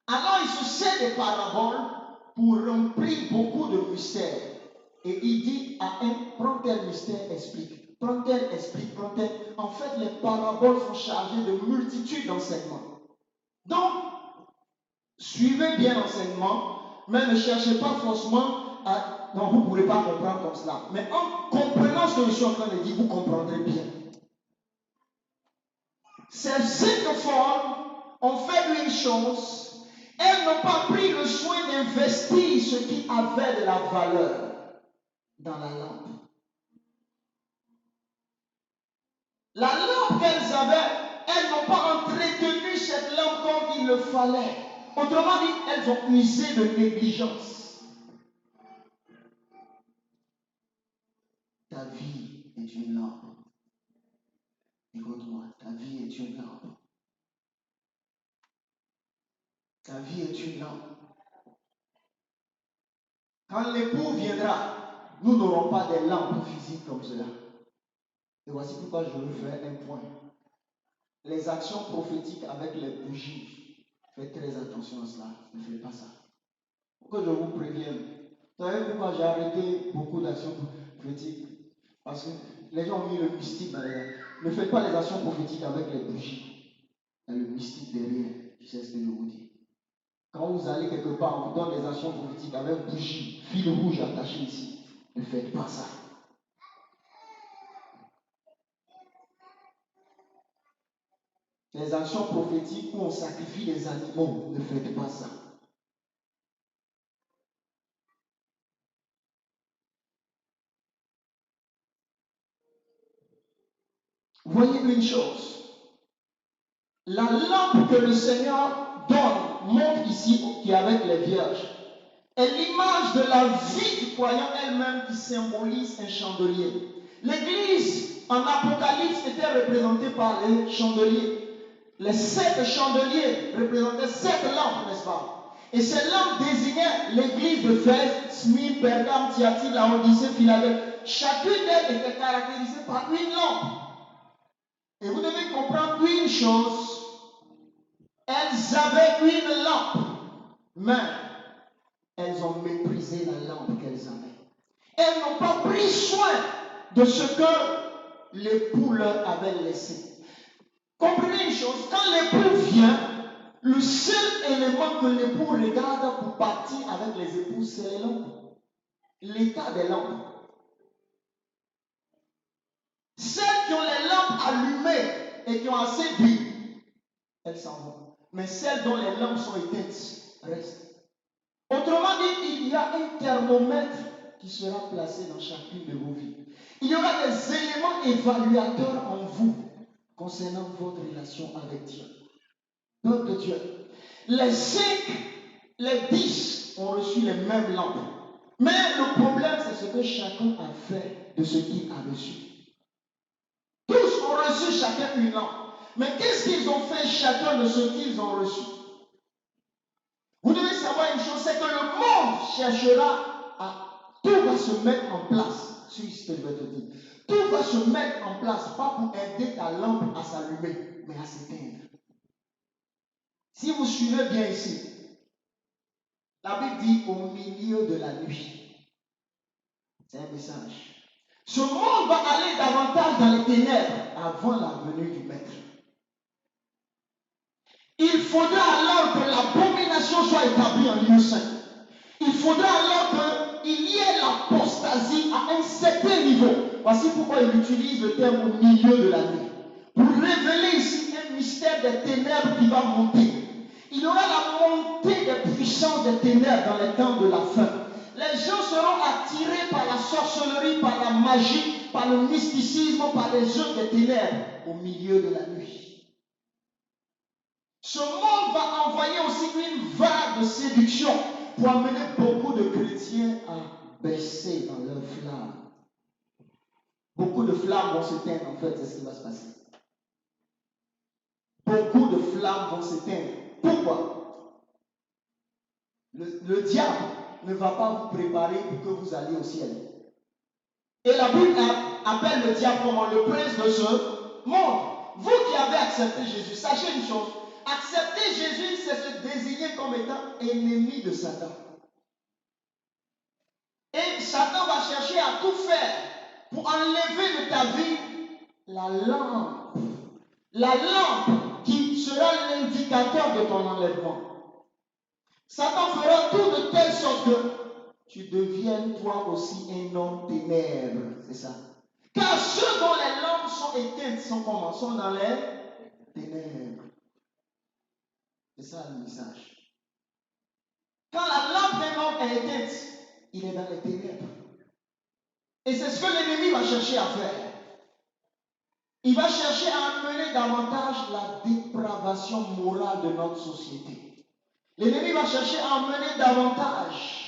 Alors il se sert des paraboles pour remplir beaucoup de mystères. Et il dit à un, prends tel mystère, explique. Prends tel, explique, prends tel. En fait, les paraboles sont chargées de multitudes d'enseignements. Donc, suivez bien l'enseignement, mais ne cherchez pas forcément à... Non, vous ne pourrez pas comprendre comme cela. Mais en comprenant ce que je suis en train de dire, vous comprendrez bien. Ces 5 formes ont fait une chose. Elles n'ont pas pris le soin d'investir ce qui avait de la valeur dans la lampe. La lampe qu'elles avaient, elles n'ont pas entretenu cette lampe comme il le fallait. Autrement dit, elles ont usé de négligence. Ta vie est une lampe. Écoute-moi, ta vie est une lampe. Ta vie est une lampe. Quand l'époux viendra, nous n'aurons pas des lampes physiques comme cela. Et voici pourquoi je veux faire un point. Les actions prophétiques avec les bougies, faites très attention à cela. Ne faites pas ça. Pour que je vous prévienne. Vous savez pourquoi j'ai arrêté beaucoup d'actions prophétiques? Parce que les gens ont mis le mystique dans les... Ne faites pas les actions prophétiques avec les bougies. Il y a le mystique derrière. Tu sais ce que je vous dis. Quand vous allez quelque part, on vous donne les actions prophétiques avec bougies, fil rouge attaché ici. Ne faites pas ça. Les actions prophétiques où on sacrifie les animaux, ne faites pas ça. Voyez une chose. La lampe que le Seigneur donne, montre ici, qui est avec les vierges, est l'image de la vie du croyant elle-même qui symbolise un chandelier. L'église en Apocalypse était représentée par les chandeliers. Les 7 chandeliers représentaient 7 lampes, n'est-ce pas? Et ces lampes désignaient l'église d'Éphèse, Smyrne, Pergame, Thyatire, Laodicée, Philadelphie. Chacune d'elles était caractérisée par une lampe. Et vous devez comprendre une chose, elles avaient une lampe, mais elles ont méprisé la lampe qu'elles avaient. Elles n'ont pas pris soin de ce que l'époux leur avait laissé. Comprenez une chose, quand l'époux vient, le seul élément que l'époux regarde pour partir avec les épouses, c'est les lampes. L'état des lampes. Celles qui ont les lampes allumées et qui ont assez d'huile, elles s'en vont. Mais celles dont les lampes sont éteintes restent. Autrement dit, il y a un thermomètre qui sera placé dans chacune de vos vies. Il y aura des éléments évaluateurs en vous concernant votre relation avec Dieu. Peuple de Dieu. Les 5, les 10 ont reçu les mêmes lampes. Mais le problème, c'est ce que chacun a fait de ce qu'il a reçu. Tous ont reçu chacun une lampe. Mais qu'est-ce qu'ils ont fait chacun de ce qu'ils ont reçu? Vous devez savoir une chose, c'est que le monde cherchera à... Tout va se mettre en place. C'est ce que je vais te dire. Tout va se mettre en place, pas pour aider ta lampe à s'allumer, mais à s'éteindre. Si vous suivez bien ici, la Bible dit au milieu de la nuit. C'est un message. Ce monde va aller davantage dans les ténèbres avant la venue du Maître. Il faudra alors que l'abomination soit établie en lieu saint. Il faudra alors qu'il y ait l'apostasie à un certain niveau. Voici pourquoi il utilise le terme au milieu de la nuit. Pour révéler ici un mystère des ténèbres qui va monter. Il y aura la montée des puissances des ténèbres dans les temps de la fin. Les gens seront attirés par la sorcellerie, par la magie, par le mysticisme, par les œuvres des ténèbres au milieu de la nuit. Ce monde va envoyer aussi une vague de séduction pour amener beaucoup de chrétiens à baisser dans leur flamme. Beaucoup de flammes vont s'éteindre, en fait, c'est ce qui va se passer. Beaucoup de flammes vont s'éteindre. Pourquoi? Le diable ne va pas vous préparer pour que vous alliez au ciel. Et la Bible appelle le diable comme le prince de ce monde. Vous qui avez accepté Jésus, sachez une chose, accepter Jésus, c'est se désigner comme étant ennemi de Satan. Et Satan va chercher à tout faire pour enlever de ta vie la lampe. La lampe qui sera l'indicateur de ton enlèvement. Satan fera tout de telle sorte que tu deviennes toi aussi un homme ténèbres. C'est ça. Car ceux dont les lampes sont éteintes sont comment? Sont dans les ténèbres. C'est ça le message. Quand la lampe d'un homme est éteinte, il est dans les ténèbres. Et c'est ce que l'ennemi va chercher à faire. Il va chercher à amener davantage la dépravation morale de notre société. L'ennemi va chercher à amener davantage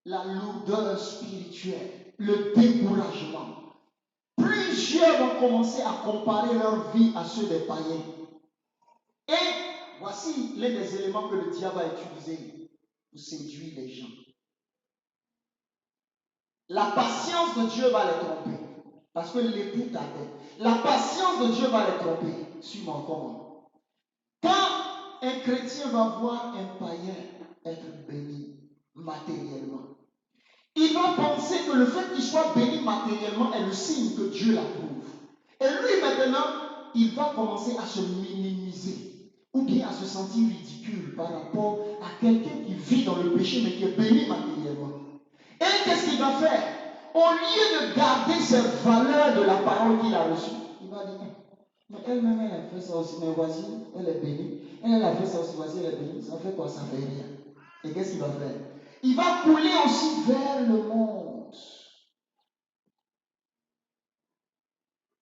la lourdeur spirituelle, le découragement. Plusieurs vont commencer à comparer leur vie à ceux des païens. Et voici l'un des éléments que le diable va utiliser pour séduire les gens. La patience de Dieu va les tromper. Parce que l'époux t'attend. La patience de Dieu va les tromper. Suis-moi comment. Quand un chrétien va voir un païen être béni matériellement, il va penser que le fait qu'il soit béni matériellement est le signe que Dieu l'approuve. Et lui maintenant, il va commencer à se minimiser ou bien à se sentir ridicule par rapport à quelqu'un qui vit dans le péché mais qui est béni matériellement. Et qu'est-ce qu'il va faire? Au lieu de garder cette valeur de la parole qu'il a reçue, il va dire, mais elle-même, elle a fait ça aussi, mais voici, elle est bénie. Elle a fait ça aussi, voici, elle est bénie. Ça fait quoi? Ça fait rien. Et qu'est-ce qu'il va faire? Il va couler aussi vers le monde.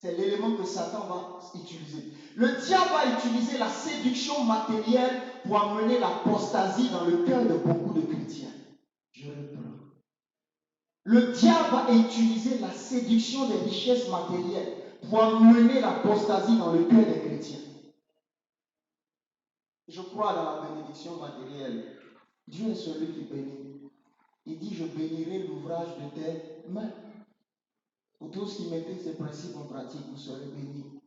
C'est l'élément que Satan va utiliser. Le diable va utiliser la séduction matérielle pour amener l'apostasie dans le cœur de beaucoup de chrétiens. Je reprends. Le diable va utiliser la séduction des richesses matérielles pour amener l'apostasie dans le cœur des chrétiens. Je crois dans la bénédiction matérielle. Dieu est celui qui bénit. Il dit, je bénirai l'ouvrage de tes mains. Pour tous qui mettez ces principes en pratique, vous serez bénis.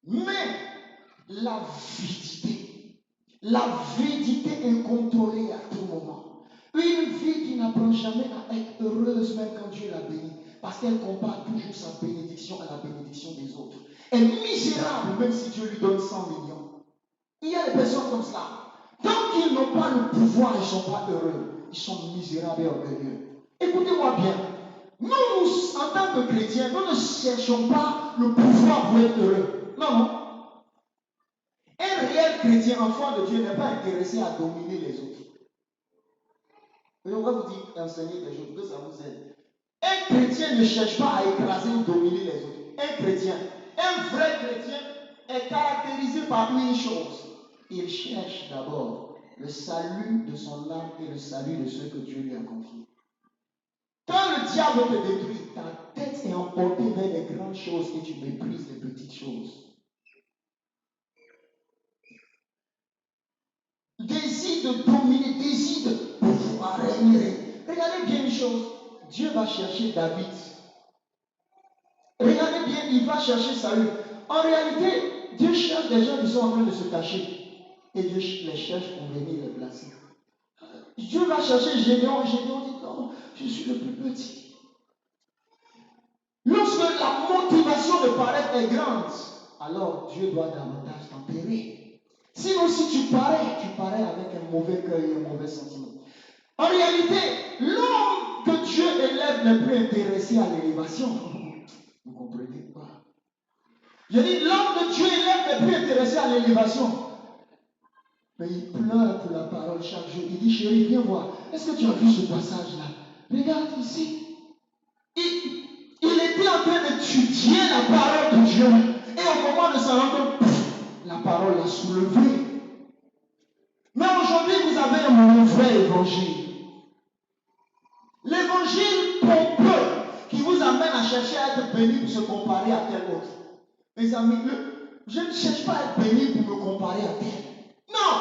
Mais l'avidité incontrôlée à tout moment, une vie qui n'apprend jamais à être heureuse même quand Dieu la bénit, parce qu'elle compare toujours sa bénédiction à la bénédiction des autres, est misérable même si Dieu lui donne 100 millions. Il y a des personnes comme cela. Tant qu'ils n'ont pas le pouvoir, ils ne sont pas heureux. Ils sont misérables et orgueilleux. Écoutez-moi bien. Nous, en tant que chrétiens, nous ne cherchons pas le pouvoir pour être heureux. Non, non. Un réel chrétien, enfant de Dieu, n'est pas intéressé à dominer les autres. Et on va vous dire, enseigner des choses, que ça vous aide. Un chrétien ne cherche pas à écraser ou dominer les autres. Un chrétien, un vrai chrétien, est caractérisé par une chose. Il cherche d'abord le salut de son âme et le salut de ceux que Dieu lui a confiés. Quand le diable te détruit, ta tête est emportée vers les grandes choses et tu méprises les petites choses. Désir de dominer, désir de pouvoir régner. Regardez bien une chose. Dieu va chercher David. Regardez bien, il va chercher Saül. En réalité, Dieu cherche des gens qui sont en train de se cacher. Et Dieu les cherche pour venir les placer. Dieu va chercher Gédéon. Gédéon dit non, je suis le plus petit. Lorsque la motivation de paraître est grande, alors Dieu doit davantage tempérer. Sinon, si tu parais avec un mauvais cœur et un mauvais sentiment. En réalité, l'homme que Dieu élève n'est plus intéressé à l'élévation. Vous ne comprenez pas. Je dis, l'homme que Dieu élève n'est plus intéressé à l'élévation. Mais il pleure pour la parole chaque jour. Il dit, chérie, viens voir. Est-ce que tu as vu ce passage-là? Regarde ici. Il était en train d'étudier la parole de Dieu. Et au moment de s'en rendre compte, la parole l'a soulevé. Mais aujourd'hui, vous avez un mauvais évangile. L'évangile pompeux qui vous amène à chercher à être béni pour se comparer à tel autre. Mes amis, je ne cherche pas à être béni pour me comparer à tel. Non!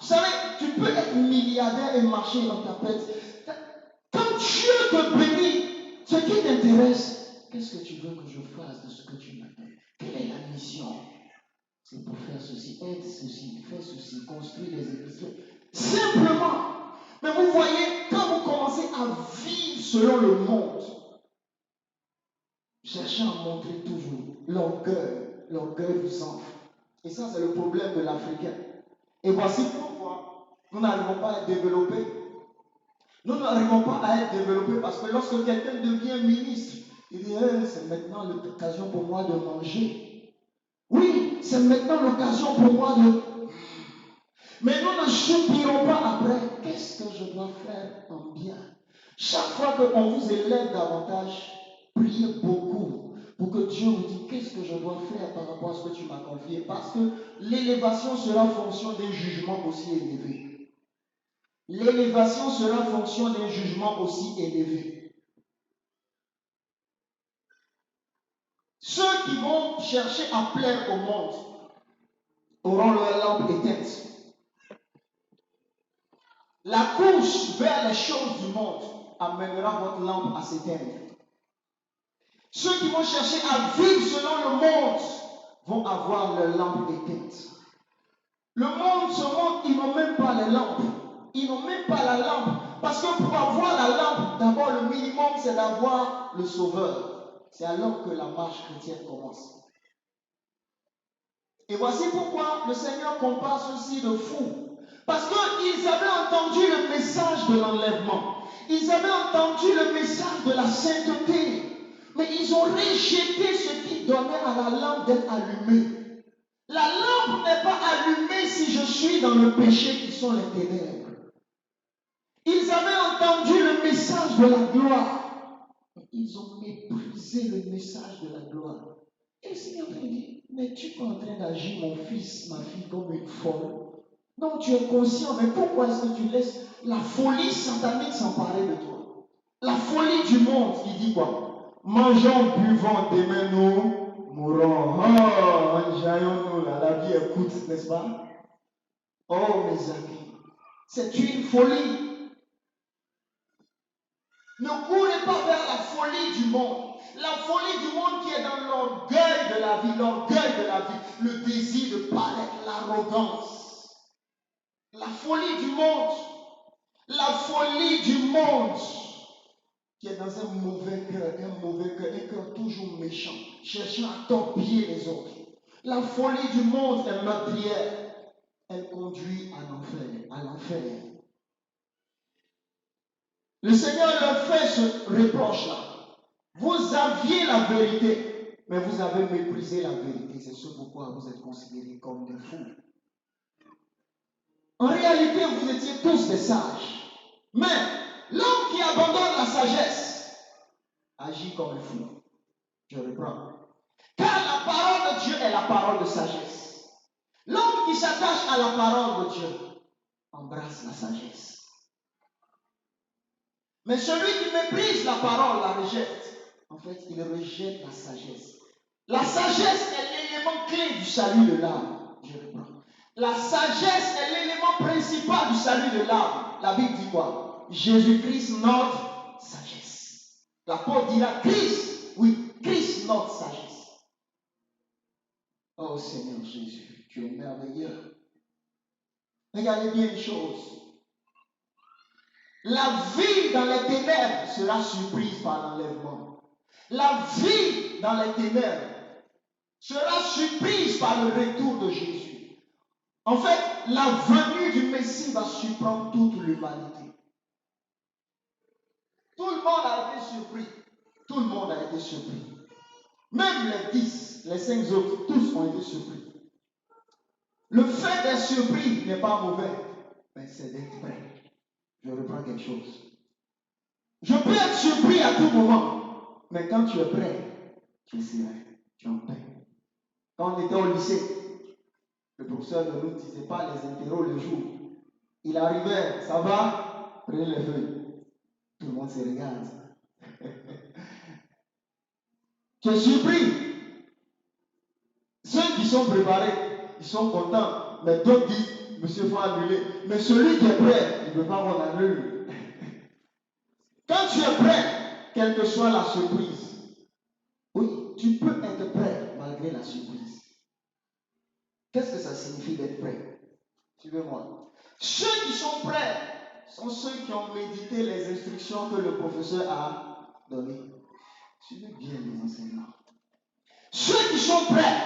Vous savez, tu peux être milliardaire et marcher dans ta tête. Quand Dieu te bénit, ce qui t'intéresse, qu'est-ce que tu veux que je fasse de ce que tu m'as donné? Quelle est la mission? C'est pour faire ceci, aide ceci, faire ceci, construire des églises. Simplement. Mais vous voyez, quand vous commencez à vivre selon le monde, cherchant à montrer toujours l'orgueil vous enfle. Et ça, c'est le problème de l'Africain. Et voici pourquoi nous n'arrivons pas à être développés. Nous n'arrivons pas à être développés parce que lorsque quelqu'un devient ministre, il dit c'est maintenant l'occasion pour moi de manger. Oui, c'est maintenant l'occasion pour moi de... Mais nous ne soupirons pas après. Qu'est-ce que je dois faire en bien? Chaque fois qu'on vous élève davantage, priez beaucoup pour que Dieu vous dise qu'est-ce que je dois faire par rapport à ce que tu m'as confié. Parce que l'élévation sera fonction d'un jugement aussi élevé. L'élévation sera fonction d'un jugement aussi élevé. Ceux qui vont chercher à plaire au monde auront leur lampe éteinte. La course vers les choses du monde amènera votre lampe à s'éteindre. Ceux qui vont chercher à vivre selon le monde vont avoir leur lampe éteinte. Le monde, ce monde, ils n'ont même pas les lampes. Ils n'ont même pas la lampe. Parce que pour avoir la lampe, d'abord le minimum, c'est d'avoir le Sauveur. C'est alors que la marche chrétienne commence. Et voici pourquoi le Seigneur compare ceci de fou. Parce qu'ils avaient entendu le message de l'enlèvement. Ils avaient entendu le message de la sainteté. Mais ils ont rejeté ce qui donnait à la lampe d'être allumée. La lampe n'est pas allumée si je suis dans le péché qui sont les ténèbres. Ils avaient entendu le message de la gloire. Mais ils ont méprisé le message de la gloire. Et le Seigneur te dit, n'es-tu pas en train d'agir, mon fils, ma fille, comme une folle? Non, tu es conscient, mais pourquoi est-ce que tu laisses la folie satanique s'emparer de toi? La folie du monde, il dit quoi? Mangeons, buvons, demain nous mourrons. Oh, enjaillons-nous là, la vie est courte, n'est-ce pas? Oh, mes amis, c'est une folie. Ne courez pas vers la folie du monde. La folie du monde qui est dans l'orgueil de la vie, le désir de paraître, l'arrogance. La folie du monde qui est dans un mauvais cœur, un cœur toujours méchant, cherchant à torpiller les autres. La folie du monde est meurtrière. Elle conduit à l'enfer. Le Seigneur leur fait ce reproche-là. Vous aviez la vérité, mais vous avez méprisé la vérité. C'est ce pourquoi vous êtes considérés comme des fous. En réalité, vous étiez tous des sages. Mais l'homme qui abandonne la sagesse agit comme un fou. Je reprends. Car la parole de Dieu est la parole de sagesse. L'homme qui s'attache à la parole de Dieu embrasse la sagesse. Mais celui qui méprise la parole, la rejette. En fait, il rejette la sagesse. La sagesse est l'élément clé du salut de l'âme. Je reprends. La sagesse est l'élément principal du salut de l'âme. La Bible dit quoi? Jésus-Christ, notre sagesse. L'apôtre dira Christ. Oui, Christ, notre sagesse. Oh Seigneur Jésus, tu es merveilleux. Regardez bien les choses. La vie dans les ténèbres sera surprise par l'enlèvement. La vie dans les ténèbres sera surprise par le retour de Jésus. En fait, la venue du Messie va surprendre toute l'humanité. Tout le monde a été surpris. Tout le monde a été surpris. Même les 10, les 5 autres, tous ont été surpris. Le fait d'être surpris n'est pas mauvais, mais c'est d'être prêt. Je reprends quelque chose. Je peux être surpris à tout moment, mais quand tu es prêt, tu es serein, tu es en paix. Quand on était au lycée, le professeur ne nous disait pas les interros le jour. Il arrivait, ça va, prenez les feuilles. Tout le monde se regarde. Tu es surpris. Ceux qui sont préparés, ils sont contents, mais d'autres disent, monsieur, il faut annuler. Mais celui qui est prêt, il ne veut pas qu'on annule. Quand tu es prêt, quelle que soit la surprise, oui, tu peux être prêt malgré la surprise. Qu'est-ce que ça signifie d'être prêt? Suivez-moi. Ceux qui sont prêts sont ceux qui ont médité les instructions que le professeur a données. Suivez bien les enseignements. Ceux qui sont prêts,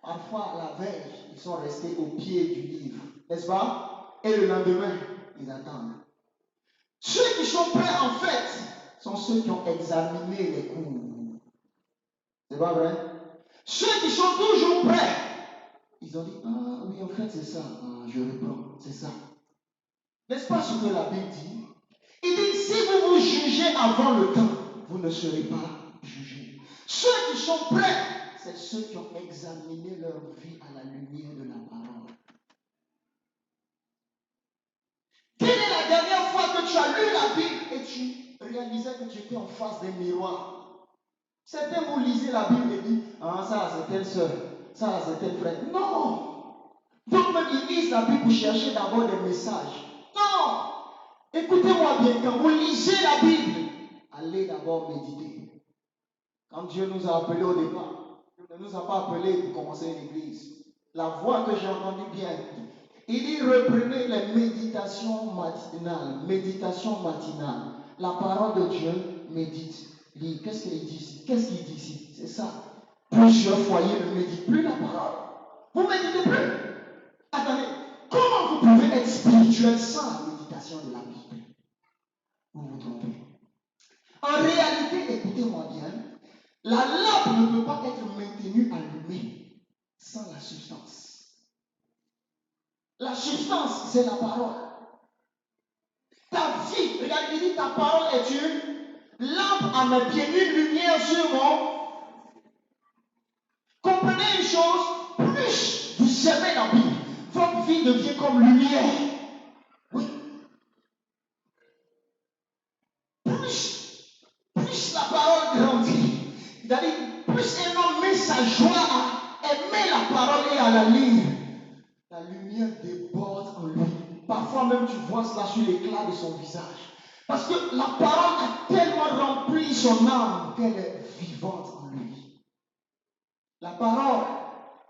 parfois la veille, ils sont restés au pied du livre, n'est-ce pas? Et le lendemain, ils attendent. Ceux qui sont prêts, en fait, sont ceux qui ont examiné les cours. C'est pas vrai? Ceux qui sont toujours prêts, ils ont dit, ah oui, en fait, c'est ça. Ah, je reprends, c'est ça. N'est-ce pas ce que la Bible dit? Il dit, si vous vous jugez avant le temps, vous ne serez pas jugés. Ceux qui sont prêts, c'est ceux qui ont examiné leur vie à la lumière de la parole. Quelle est la dernière fois que tu as lu la Bible et tu réalisais que tu étais en face d'un miroir? Certains vous lisez la Bible et disent, ah ça c'est telle soeur, ça c'est tel frère. Non! Donc même ils lisent la Bible pour chercher d'abord des messages. Non! Écoutez-moi bien, quand vous lisez la Bible, allez d'abord méditer. Quand Dieu nous a appelés au départ, Dieu ne nous a pas appelés pour commencer une église. La voix que j'ai entendue bien, il dit reprenez les méditations matinales. Méditation matinale. La parole de Dieu médite. Lis. Qu'est-ce qu'il dit ici? Qu'est-ce qu'il dit ici? C'est ça. Plusieurs foyers ne méditent plus la parole. Vous ne méditez plus. Attendez, comment vous pouvez être spirituel sans la méditation de la Bible? Vous vous trompez. En réalité, écoutez-moi bien, la lampe ne peut pas être maintenue allumée sans la substance. La substance, c'est la parole. Ta vie, regarde, il dit ta parole est une lampe à mes pieds, une lumière sur mon. Comprenez une chose, plus vous aimez la Bible, votre vie devient comme lumière. Oui. Plus sa joie à aimer la parole et à la lire, la lumière déborde en lui. Parfois même tu vois cela sur l'éclat de son visage. Parce que la parole a tellement rempli son âme qu'elle est vivante en lui. La parole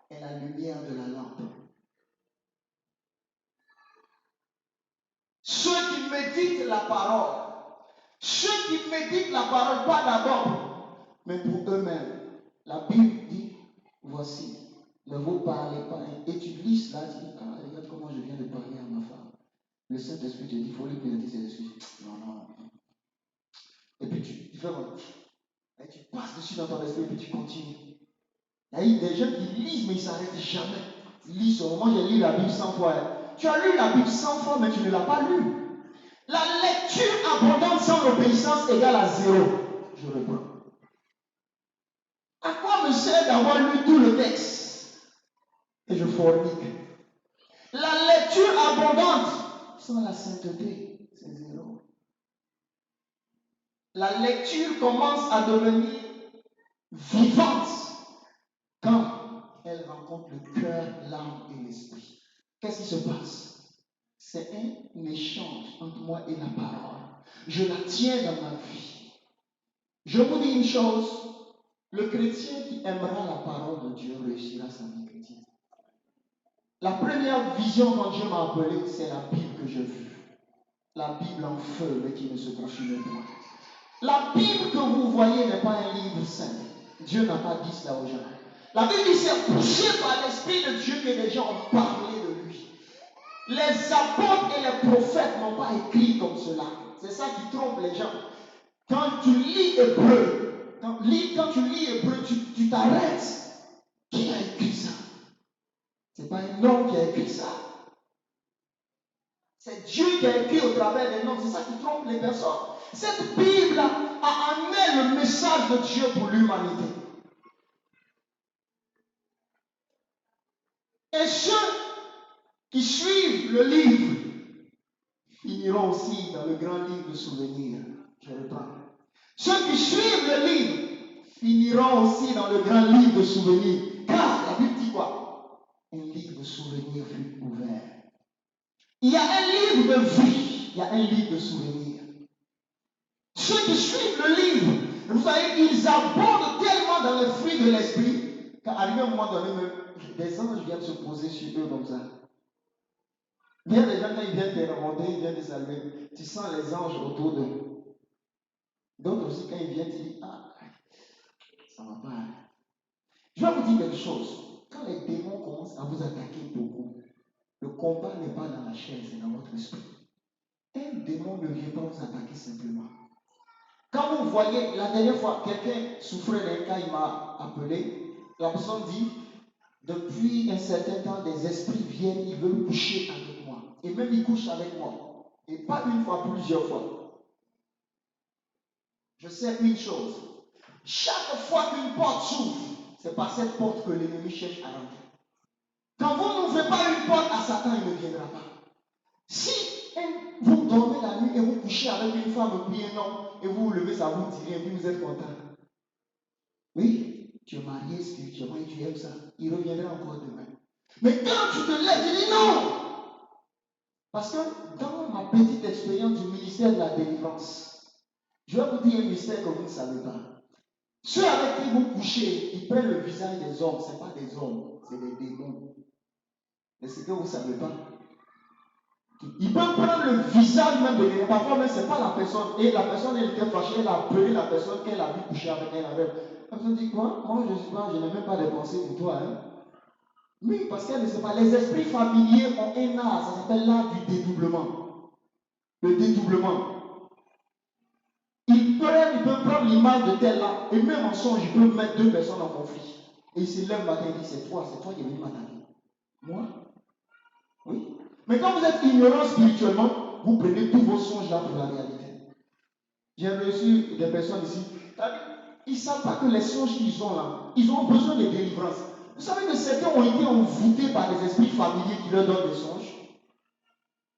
est la lumière de la lampe. Ceux qui méditent la parole, pas d'abord, mais pour eux-mêmes. La Bible dit, voici, ne vous parlez pas. Et tu lis cela, tu dis, ah, regarde comment je viens de parler à ma femme. Le Saint-Esprit te dit, il faut lui présenter ses excuses. Non. Et puis tu fais quoi? Et tu passes dessus dans ton esprit et puis tu continues. Il y a des gens qui lisent mais ils ne s'arrêtent jamais. Ils lisent seulement. Moi j'ai lu la Bible 100 fois. Tu as lu la Bible 100 fois mais tu ne l'as pas lu. La lecture abondante sans l'obéissance égale à 0. Je reprends. À quoi me sert d'avoir lu tout le texte et je fornique? La lecture abondante sans la sainteté, c'est 0. La lecture commence à devenir vivante quand elle rencontre le cœur, l'âme et l'esprit. Qu'est-ce qui se passe? C'est un échange entre moi et la parole. Je la tiens dans ma vie. Je vous dis une chose, le chrétien qui aimera la parole de Dieu réussira sa vie chrétienne. La première vision quand Dieu m'a appelé, c'est la Bible que j'ai vue. La Bible en feu, mais qui ne se consume pas. La Bible que vous voyez n'est pas un livre simple. Dieu n'a pas dit cela aux gens. La Bible dit c'est poussé par l'Esprit de Dieu que les gens ont parlé de lui. Les apôtres et les prophètes n'ont pas écrit comme cela. C'est ça qui trompe les gens. Quand tu lis Hébreu, quand tu lis Hébreu, tu t'arrêtes. Qui a écrit ça? Ce n'est pas un homme qui a écrit ça. C'est Dieu qui a écrit au travers des noms. C'est ça qui trompe les personnes. Cette Bible a amené le message de Dieu pour l'humanité. Et ceux qui suivent le livre finiront aussi dans le grand livre de souvenirs. Je reprends. Ceux qui suivent le livre finiront aussi dans le grand livre de souvenirs. Car la Bible dit quoi? Un livre de souvenirs fut ouvert. Il y a un livre de vie, il y a un livre de souvenirs. Ceux qui suivent le livre, vous savez, ils abondent tellement dans les fruits de l'esprit qu'arrivé à un moment donné, même, des anges viennent se poser sur eux comme ça. Il y a des gens, quand ils viennent te remonter, ils viennent te saluer, tu sens les anges autour d'eux. D'autres aussi, quand ils viennent, tu dis, ah, ça va pas. Je vais vous dire quelque chose. Quand les démons commencent à vous attaquer beaucoup, le combat n'est pas dans la chair, c'est dans votre esprit. Un démon ne vient pas vous attaquer simplement. Quand vous voyez, la dernière fois, quelqu'un souffrait d'un cas, il m'a appelé. La personne dit, depuis un certain temps, des esprits viennent, ils veulent coucher avec moi. Et même ils couchent avec moi. Et pas une fois, plusieurs fois. Je sais une chose. Chaque fois qu'une porte s'ouvre, c'est par cette porte que l'ennemi cherche à rentrer. Quand vous n'ouvrez pas une porte à Satan, il ne viendra pas. Si vous dormez la nuit et vous couchez avec une femme puis un homme, et vous vous levez, ça vous dit rien, puis vous êtes content. Oui, tu es marié spirituellement et tu aimes ça. Il reviendra encore demain. Mais quand tu te lèves, tu dis non. Parce que dans ma petite expérience du ministère de la délivrance, je vais vous dire un mystère que vous ne savez pas. Ceux avec qui vous couchez, ils prennent le visage des hommes. Ce n'est pas des hommes, c'est des démons. Mais c'est que vous ne savez pas. Ils peuvent prendre le visage même de quelqu'un. Parfois même, ce n'est pas la personne. Et la personne, elle était fâchée, elle a appelé la personne qu'elle a vu coucher avec elle. La personne dit quoi? Moi, je n'ai même pas de pensée pour toi. Hein? Oui, parce qu'elle ne sait pas. Les esprits familiers ont un art, ça s'appelle l'art du dédoublement. Le dédoublement. Ils peuvent prendre l'image de tel là, et même en songe, ils peuvent mettre deux personnes en conflit. Et ils se lèvent le matin et disent, c'est toi qui es venu m'attaquer. Moi? Oui. Mais quand vous êtes ignorant spirituellement, vous prenez tous vos songes là pour la réalité. J'ai reçu des personnes ici, ils ne savent pas que les songes qu'ils ont là, ils ont besoin de délivrance. Vous savez que certains ont été envoûtés par des esprits familiers qui leur donnent des songes.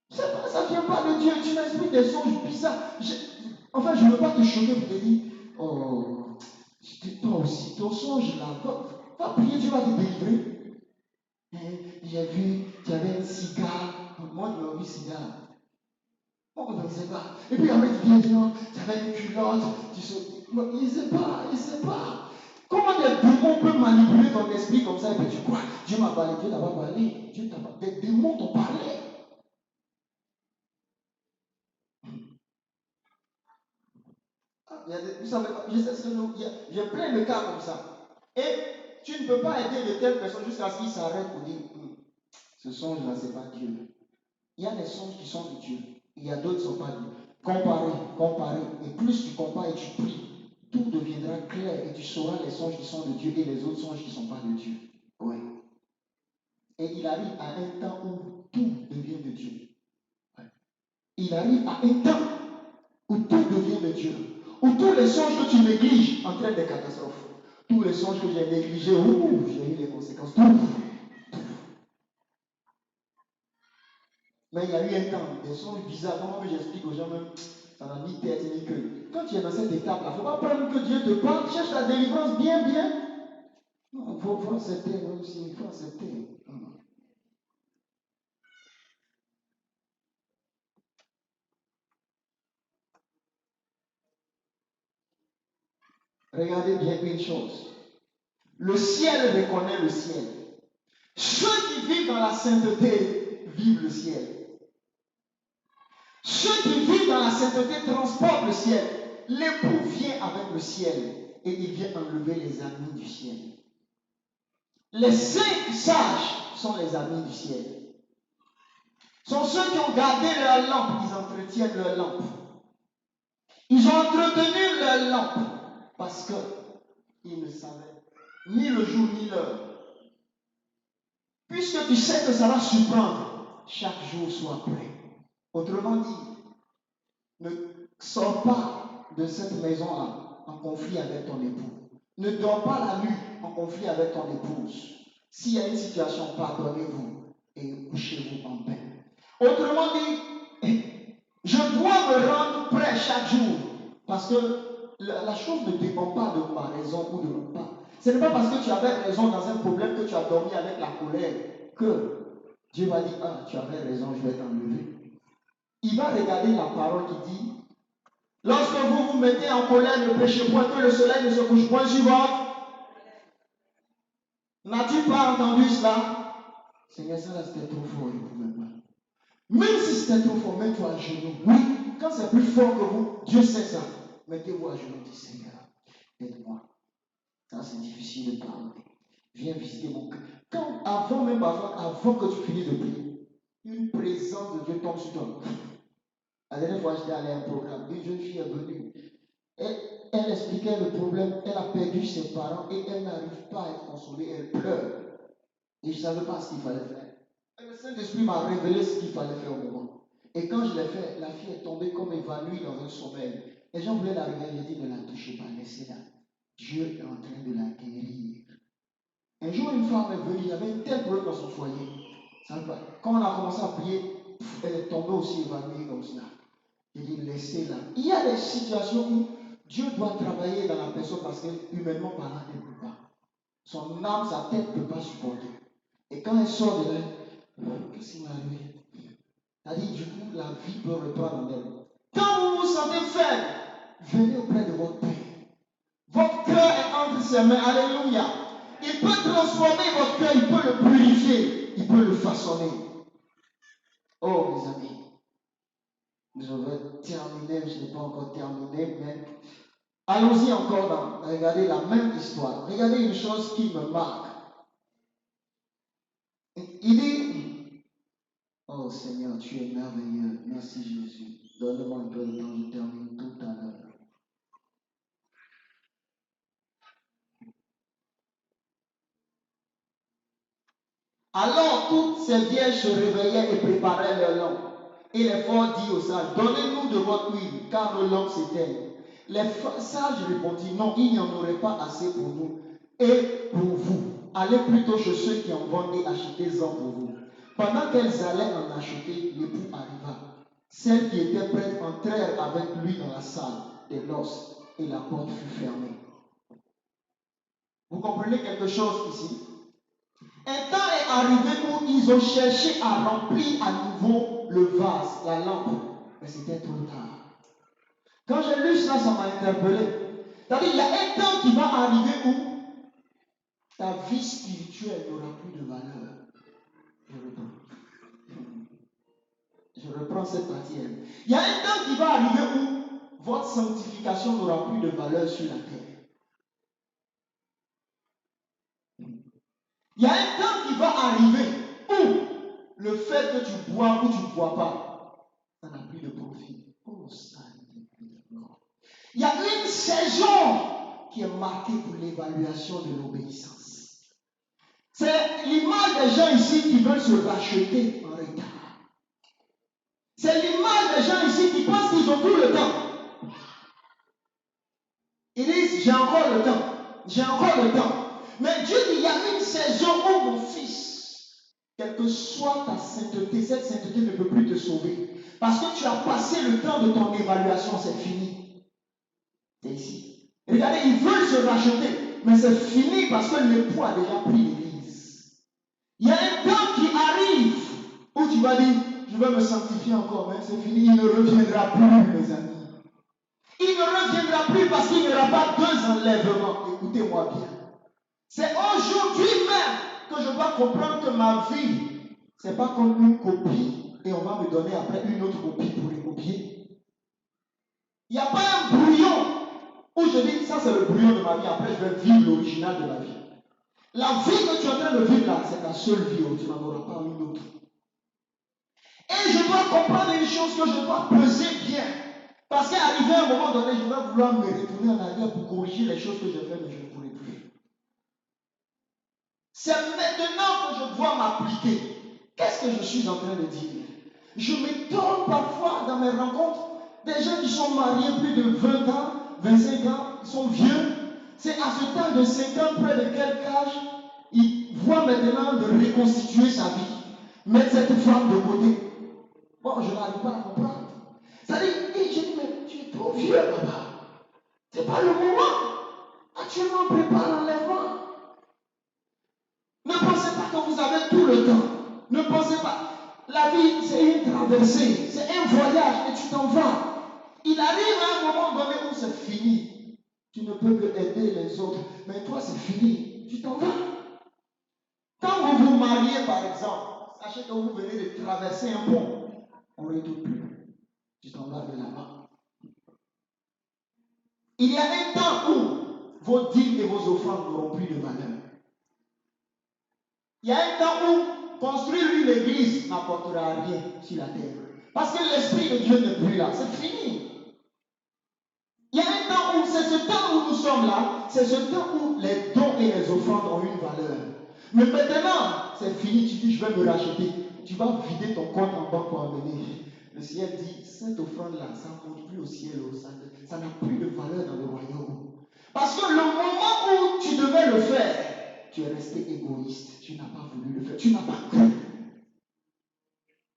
Ça ne vient pas de Dieu, tu m'expliques des songes bizarres. Enfin, je ne veux pas te choquer pour te dire, oh, toi aussi, ton songe là, Va prier, Dieu va te délivrer. J'ai vu, tu avais un cigare. Moi, je m'ai vu cigare. On ne sait pas. Et puis après, tu dis, non, tu avais une culotte. Il ne sait pas, il ne sait pas. Comment des démons peuvent manipuler ton esprit comme ça et puis tu crois, Dieu m'a parlé, Dieu t'a pas parlé. Dieu t'a pas. Des démons t'ont parlé. Vous savez, je sais ce que j'ai plein de cas comme ça. Et tu ne peux pas aider de telles personnes jusqu'à ce qu'ils s'arrêtent pour dire, ce songe-là, ce n'est pas Dieu. Il y a des songes qui sont de Dieu. Il y a d'autres qui ne sont pas de Dieu. Comparer. Et plus tu compares et tu pries, tout deviendra clair et tu sauras les songes qui sont de Dieu et les autres songes qui ne sont pas de Dieu. Oui. Et il arrive à un temps où tout devient de Dieu. Ouais. Il arrive à un temps où tout devient de Dieu. Où tous les songes que tu négliges entraînent des catastrophes. Tous les songes que j'ai négligés, j'ai eu les conséquences. Tout. Mais il y a eu un temps, des songes bizarres, comment que j'explique aux gens même, ça n'a ni tête ni queue. Quand tu es dans cette étape-là, il ne faut pas prendre que Dieu te parle, cherche la délivrance bien. Non, il faut accepter, moi aussi, il faut accepter. Regardez bien une chose. Le ciel reconnaît le ciel. Ceux qui vivent dans la sainteté vivent le ciel. Ceux qui vivent dans la sainteté transportent le ciel. L'époux vient avec le ciel et il vient enlever les amis du ciel. Les 5 sages sont les amis du ciel. Sont ceux qui ont gardé leur lampe, ils entretiennent leur lampe. Ils ont entretenu leur lampe parce qu'ils ne savaient ni le jour ni l'heure. Puisque tu sais que ça va surprendre, chaque jour sois prêt. Autrement dit, ne sors pas de cette maison-là en conflit avec ton époux. Ne dors pas la nuit en conflit avec ton épouse. S'il y a une situation, pardonnez-vous et couchez-vous en paix. Autrement dit, je dois me rendre prêt chaque jour parce que la chose ne dépend pas de ma raison ou de mon pas. Ce n'est pas parce que tu avais raison dans un problème que tu as dormi avec la colère que Dieu va dire, ah, tu avais raison, je vais t'enlever. Il va regarder la parole qui dit, lorsque vous vous mettez en colère, ne péchez point, que le soleil ne se couche point sur votre. N'as-tu pas entendu cela? Seigneur, ça là c'était trop fort, je ne pouvais pas. Même si c'était trop fort, mets-toi à genoux. Oui, quand c'est plus fort que vous, Dieu sait ça. Mettez-vous à genoux, dis Seigneur, aide-moi. Ça c'est difficile de parler. Viens visiter mon cœur. Avant même, avant que tu finisses de prier, une présence de Dieu tombe sur toi. La dernière fois, j'étais allé à un programme. Une jeune fille est venue. Et elle expliquait le problème. Elle a perdu ses parents et elle n'arrive pas à être consolée. Elle pleure. Et je ne savais pas ce qu'il fallait faire. Et le Saint-Esprit m'a révélé ce qu'il fallait faire au moment. Et quand je l'ai fait, la fille est tombée comme évanouie dans un sommeil. Les gens voulaient la réveiller. J'ai dit, ne la touchez pas, laissez-la. Dieu est en train de la guérir. Un jour, une femme est venue, il y avait un tel problème dans son foyer. Quand on a commencé à prier, elle est tombée aussi évanouie comme cela. J'ai dit, laissez-la. Il y a des situations où Dieu doit travailler dans la personne parce que, humainement parlant, elle ne peut pas. Son âme, sa tête ne peut pas supporter. Et quand elle sort de là, qu'est-ce qui m'est arrivé? C'est-à-dire, du coup, la vie peut reprendre en elle. Quand vous vous sentez faible, venez auprès de votre Père. Votre cœur est entre ses mains. Alléluia. Il peut transformer votre cœur, il peut le purifier, il peut le façonner. Oh, mes amis, je vais terminer, je n'ai pas encore terminé, mais allons-y encore regardez la même histoire. Regardez une chose qui me marque. Il dit, oh Seigneur, tu es merveilleux. Merci Jésus. Donne-moi un peu de temps, je termine tout à l'heure. Alors toutes ces vierges se réveillaient et préparaient leur lampe. Et les forts dit aux sages, donnez-nous de votre huile, car nos lampes s'éteignent. Les sages répondirent, non, il n'y en aurait pas assez pour nous et pour vous. Allez plutôt chez ceux qui en vendent et achetez-en pour vous. Pendant qu'elles allaient en acheter, l'époux arriva. Celles qui étaient prêtes entrèrent avec lui dans la salle des noces et la porte fut fermée. Vous comprenez quelque chose ici? Un temps est arrivé où ils ont cherché à remplir à nouveau le vase, la lampe, mais c'était trop tard. Quand j'ai lu ça, ça m'a interpellé. C'est-à-dire, il y a un temps qui va arriver où ta vie spirituelle n'aura plus de valeur. Je reprends cette partie. Il y a un temps qui va arriver où votre sanctification n'aura plus de valeur sur la terre. Il y a un temps qui va arriver où le fait que tu bois ou tu ne bois pas, ça n'a plus de profit. Oh, ça. Il y a une saison qui est marquée pour l'évaluation de l'obéissance. C'est l'image des gens ici qui veulent se racheter en retard. C'est l'image des gens ici qui pensent qu'ils ont tout le temps. Ils disent, j'ai encore le temps. J'ai encore le temps. Mais Dieu dit, il y a une saison où mon fils, quelle que soit ta sainteté, cette sainteté ne peut plus te sauver. Parce que tu as passé le temps de ton évaluation, c'est fini. C'est ici. Regardez, ils veulent se racheter, mais c'est fini parce que l'époux a déjà pris l'église. Il y a un temps qui arrive où tu vas dire, je vais me sanctifier encore, mais c'est fini, il ne reviendra plus, mes amis. Il ne reviendra plus parce qu'il n'y aura pas deux enlèvements. Écoutez-moi bien. C'est aujourd'hui même que je dois comprendre que ma vie, ce n'est pas comme une copie et on va me donner après une autre copie pour les copier. Il n'y a pas un brouillon où je dis, ça c'est le brouillon de ma vie, après je vais vivre l'original de ma vie. La vie que tu es en train de vivre là, c'est ta seule vie, tu n'en auras pas une autre. Et je dois comprendre une chose que je dois peser bien. Parce qu'arrivé à un moment donné, je vais vouloir me retourner en arrière pour corriger les choses que j'ai faites, mais je ne pourrai plus. C'est maintenant que je dois m'appliquer. Qu'est-ce que je suis en train de dire? Je m'étonne parfois dans mes rencontres des gens qui sont mariés plus de 20 ans, 25 ans, ils sont vieux. C'est à ce temps de 50, près de quel âge, ils voient maintenant de reconstituer sa vie, mettre cette femme de côté. Bon, je n'arrive pas à comprendre. C'est-à-dire, je dis, mais tu es trop vieux, papa. Ce n'est pas le moment. Actuellement, on prépare l'enlèvement. Ne pensez pas que vous avez tout le temps. Ne pensez pas. La vie, c'est une traversée. C'est un voyage et tu t'en vas. Il arrive à un moment donné où c'est fini. Tu ne peux que aider les autres. Mais toi, c'est fini. Tu t'en vas. Quand vous vous mariez, par exemple, sachez que vous venez de traverser un pont. On ne retourne plus. Tu t'en vas de là-bas. Il y a un temps où vos dîmes et vos offrandes n'auront plus de valeur. Il y a un temps où construire une église n'apportera rien sur la terre. Parce que l'Esprit de Dieu n'est plus là. C'est fini. Il y a un temps où, c'est ce temps où nous sommes là, c'est ce temps où les dons et les offrandes ont une valeur. Mais maintenant, c'est fini, tu dis, je vais me racheter. Tu vas vider ton compte en banque pour amener. Le ciel dit, cette offrande-là, ça ne monte plus au ciel, ça n'a plus de valeur dans le royaume. Parce que le moment où tu devais le faire, tu es resté égoïste, tu n'as pas voulu le faire, tu n'as pas cru.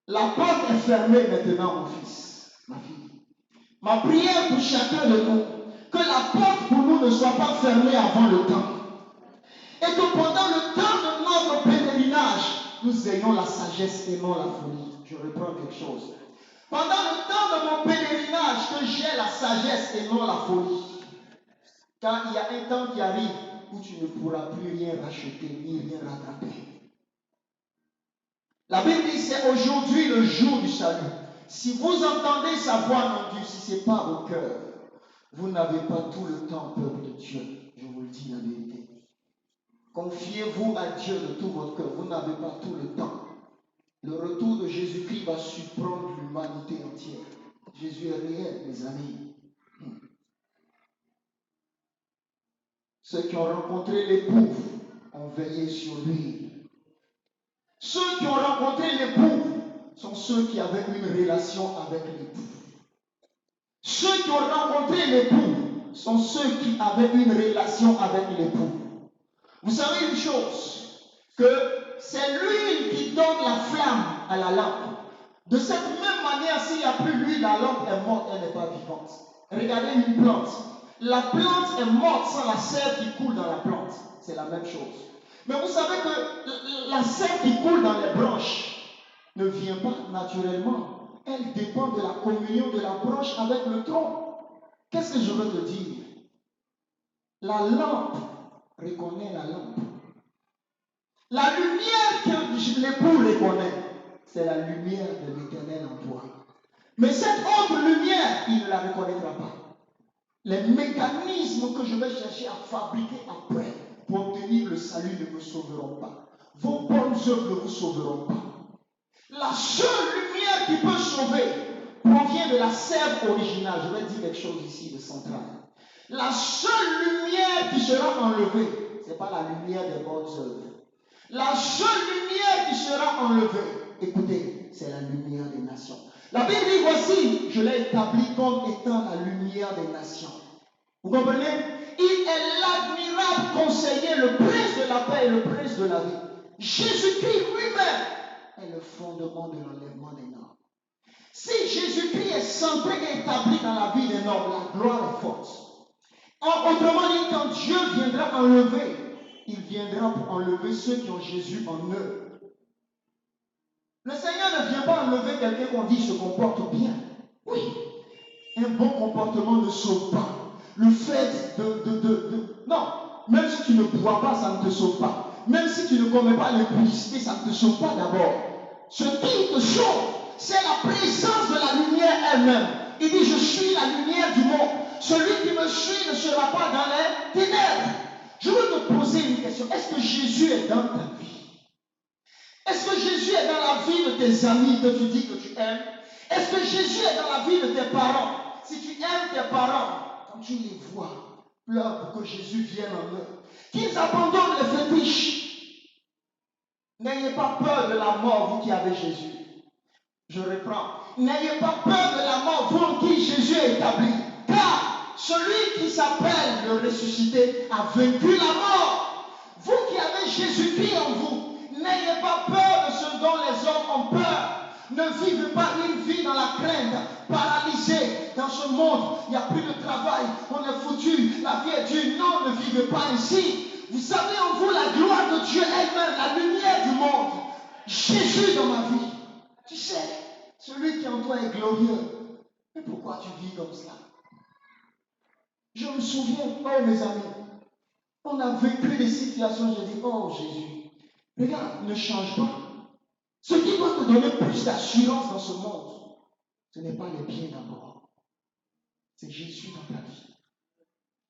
La porte est fermée maintenant, mon fils, ma fille. Ma prière pour chacun de nous, que la porte pour nous ne soit pas fermée avant le temps. Et que pendant le temps de notre pèlerinage, nous ayons la sagesse et non la folie. Je reprends quelque chose. Pendant le temps de mon pèlerinage, que j'ai la sagesse et non la folie. Car il y a un temps qui arrive où tu ne pourras plus rien racheter ni rien rattraper. La Bible dit c'est aujourd'hui le jour du salut. Si vous entendez sa voix, mon Dieu, si ce n'est pas vos cœurs, vous n'avez pas tout le temps, peuple de Dieu. Je vous le dis la vérité. Confiez-vous à Dieu de tout votre cœur. Vous n'avez pas tout le temps. Le retour de Jésus-Christ va surprendre l'humanité entière. Jésus est réel, mes amis. Ceux qui ont rencontré l'époux ont veillé sur lui. Ceux qui ont rencontré l'époux sont ceux qui avaient une relation avec l'époux. Ceux qui ont rencontré l'époux sont ceux qui avaient une relation avec l'époux. Vous savez une chose, que c'est l'huile qui donne la flamme à la lampe. De cette même manière, s'il n'y a plus l'huile, la lampe est morte, elle n'est pas vivante. Regardez une plante. La plante est morte sans la sève qui coule dans la plante. c'est la même chose. Mais vous savez que la sève qui coule dans les branches ne vient pas naturellement. Elle dépend de la communion de la branche avec le tronc. Qu'est-ce que je veux te dire? La lampe reconnaît la lampe. La lumière que l'époux reconnaît, c'est la lumière de l'Éternel en toi. Mais cette autre lumière, il ne la reconnaîtra pas. Les mécanismes que je vais chercher à fabriquer après pour obtenir le salut ne me sauveront pas. Vos bonnes œuvres ne vous sauveront pas. La seule lumière qui peut sauver provient de la sève originale. Je vais dire quelque chose ici de central. La seule lumière qui sera enlevée, ce n'est pas la lumière des bonnes œuvres. La seule lumière qui sera enlevée, écoutez, c'est la lumière des nations. La Bible dit, voici, je l'ai établi comme étant la lumière des nations. Vous comprenez? Il est l'admirable conseiller, le prince de la paix et le prince de la vie. Jésus-Christ lui-même est le fondement de l'enlèvement des normes. Si Jésus-Christ est centré et établi dans la vie des normes, la gloire est forte. Autrement dit, quand Dieu viendra enlever, il viendra pour enlever ceux qui ont Jésus en eux. Le Seigneur ne vient pas enlever quelqu'un qu'on dit se comporte bien. Oui, un bon comportement ne sauve pas. Le fait non, même si tu ne bois pas, ça ne te sauve pas. Même si tu ne commets pas l'impudicité, ça ne te sauve pas d'abord. Ce qui te sauve, c'est la présence de la lumière elle-même. Il dit, je suis la lumière du monde. Celui qui me suit ne sera pas dans les ténèbres. Je veux te poser une question. Est-ce que Jésus est dans ta vie? Est-ce que Jésus est dans la vie de tes amis que tu dis que tu aimes? Est-ce que Jésus est dans la vie de tes parents? Si tu aimes tes parents, quand tu les vois, pleure pour que Jésus vienne en eux. Qu'ils abandonnent les fétiches. N'ayez pas peur de la mort, vous qui avez Jésus. Je reprends. N'ayez pas peur de la mort, vous en qui Jésus est établi. Car celui qui s'appelle le ressuscité a vaincu la mort. Vous qui avez Jésus-Christ en vous, n'ayez pas peur de ce dont les hommes ont peur. Ne vivez pas une vie dans la crainte, paralysée dans ce monde. Il n'y a plus de travail, on est foutu, la vie est dure. Non, ne vivez pas ainsi. Vous avez en vous la gloire de Dieu elle-même, la lumière du monde. Jésus dans ma vie. Tu sais, celui qui en toi est glorieux. Mais pourquoi tu vis comme cela? Je me souviens, oh mes amis, on a vécu des situations, je dis, oh Jésus, regarde, ne change pas. Ce qui doit te donner plus d'assurance dans ce monde, ce n'est pas les biens d'abord. C'est Jésus dans ta vie.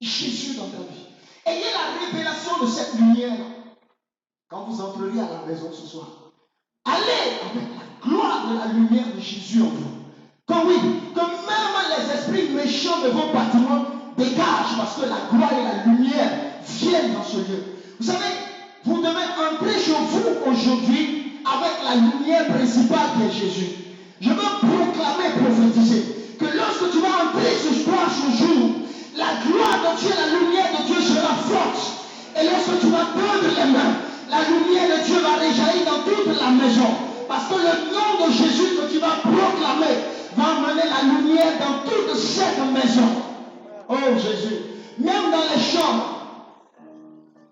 Jésus dans ta vie. Ayez la révélation de cette lumière. Quand vous entrerez à la maison ce soir, allez avec la gloire de la lumière de Jésus en vous. Quand oui, que même les esprits méchants de vos bâtiments dégagent parce que la gloire et la lumière viennent dans ce lieu. Vous savez, vous devez entrer chez vous aujourd'hui avec la lumière principale qui est Jésus. Je veux proclamer, prophétiser que lorsque tu vas entrer ce soir, ce jour, la gloire de Dieu, la lumière de Dieu sera forte. Et lorsque tu vas tendre les mains, la lumière de Dieu va réjaillir dans toute la maison. Parce que le nom de Jésus que tu vas proclamer va amener la lumière dans toute cette maison. Oh Jésus, même dans les chambres.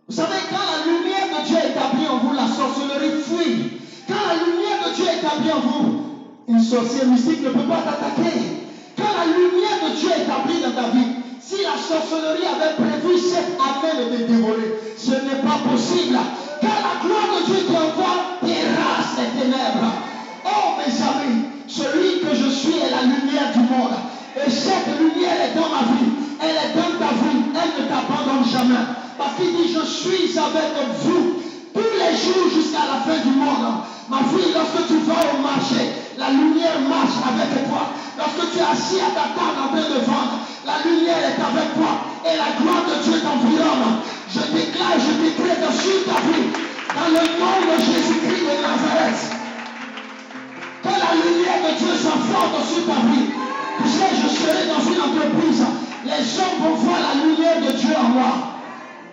Vous savez, quand la lumière de Dieu est établie en vous, la sorcellerie fuit. Quand la lumière de Dieu est établie en vous, une sorcière mystique ne peut pas t'attaquer. Quand la lumière de Dieu est établie dans ta vie, si la sorcellerie avait prévu cette année de te dévorer, ce n'est pas possible. Car la gloire de Dieu qui envoie terrasse les ténèbres. Oh mes amis, celui que je suis est la lumière du monde. Et cette lumière est dans ma vie. Elle est dans ta vie. Elle ne t'abandonne jamais. Parce qu'il dit, je suis avec vous tous les jours jusqu'à la fin du monde. Ma fille, lorsque tu vas au marché, la lumière marche avec toi. Lorsque tu es assis à ta table en train de vendre, la lumière est avec toi. Et la gloire de Dieu t'environne. Je déclare, je décrète sur ta vie, dans le nom de Jésus-Christ de Nazareth, que la lumière de Dieu soit forte sur ta vie. Tu sais, je serai dans une entreprise. Les gens vont voir la lumière de Dieu en moi.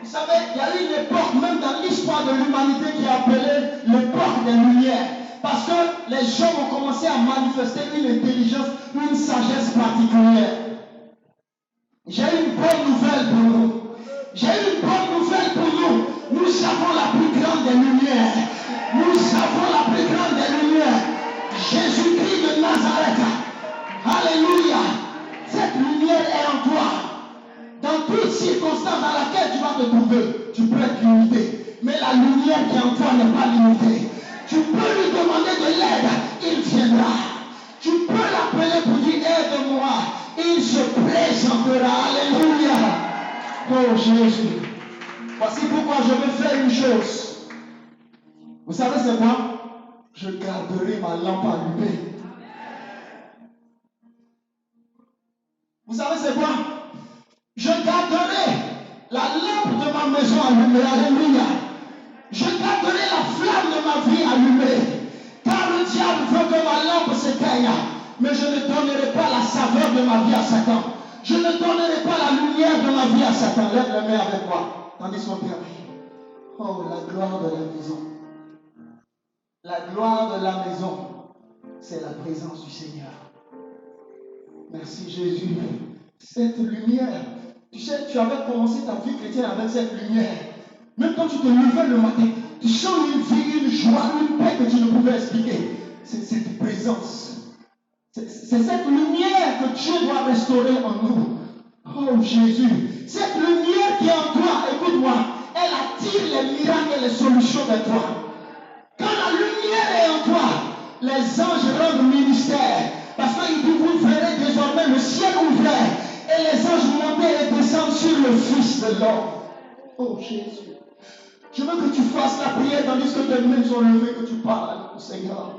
Vous savez, il y a eu une époque, même dans l'histoire de l'humanité, qui est appelée l'époque des Lumières. Parce que les gens ont commencé à manifester une intelligence, une sagesse particulière. J'ai une bonne nouvelle pour nous. J'ai une bonne nouvelle pour nous. Nous avons la plus grande des lumières. Nous avons la plus grande des lumières. Jésus-Christ de Nazareth. Alléluia. Cette lumière est en toi. Dans toute circonstance dans laquelle tu vas te trouver, tu peux être limité. Mais la lumière qui est en toi n'est pas limitée. Tu peux lui demander de l'aide, il viendra. Tu peux l'appeler pour dire aide-moi. Il se présentera. Alléluia. Oh Jésus. Voici pourquoi je veux faire une chose. Vous savez c'est quoi? Je garderai ma lampe allumée. Vous savez c'est quoi? Je garderai la lampe de ma maison allumée. Alléluia. Je garderai la flamme de ma vie allumée. Car le diable veut que ma lampe s'éteigne. Mais je ne donnerai pas la saveur de ma vie à Satan. Je ne donnerai pas la lumière de ma vie à Satan. Lève les mains avec moi. Tandis qu'on termine. Oh, la gloire de la maison. La gloire de la maison, c'est la présence du Seigneur. Merci Jésus. Cette lumière, tu sais, tu avais commencé ta vie chrétienne avec cette lumière. Même quand tu te levais le matin, tu sens une vie, une joie, une paix que tu ne pouvais expliquer. C'est cette présence. C'est cette lumière que Dieu doit restaurer en nous. Oh Jésus, cette lumière qui est en toi, écoute-moi, elle attire les miracles et les solutions de toi. Quand la lumière est en toi, les anges rendent ministère. Parce qu'il dit, vous verrez désormais le ciel ouvert et les anges monter et descendre sur le Fils de l'homme. Oh Jésus, je veux que tu fasses la prière tandis que tes mains sont levées, que tu parles au Seigneur.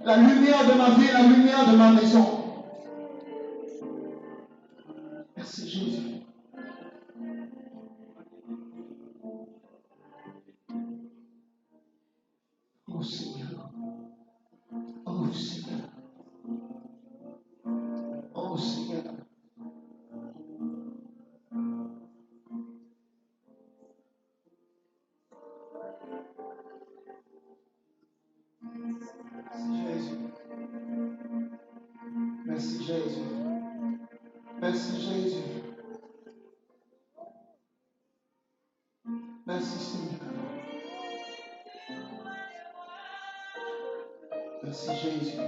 La lumière de ma vie, la lumière de ma maison. Merci Jésus. Oh Seigneur. Oh Seigneur. Oh Seigneur. Merci Jésus. Merci Jésus. Merci Jésus. Merci Seigneur. Merci Jésus.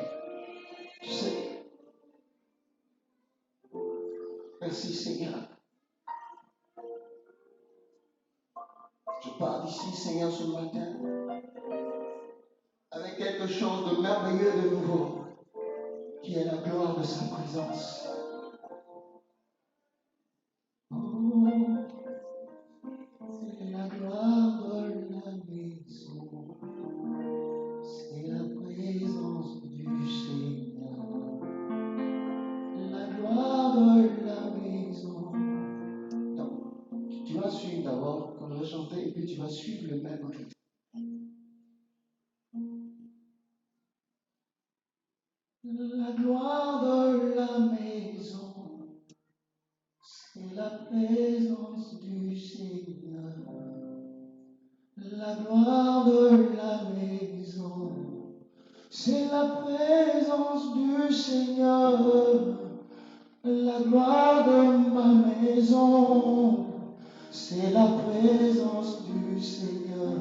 Tu sais, merci Seigneur. Je pars d'ici Seigneur ce matin avec quelque chose de merveilleux de nouveau qui est la gloire de sa présence. Oh, c'est la gloire de la maison. C'est la présence du Seigneur. La gloire de la maison. Donc, tu vas suivre d'abord quand je vais chanter et puis tu vas suivre le même rythme. La gloire de la maison, c'est la présence du Seigneur. La gloire de la maison, c'est la présence du Seigneur. La gloire de ma maison, c'est la présence du Seigneur.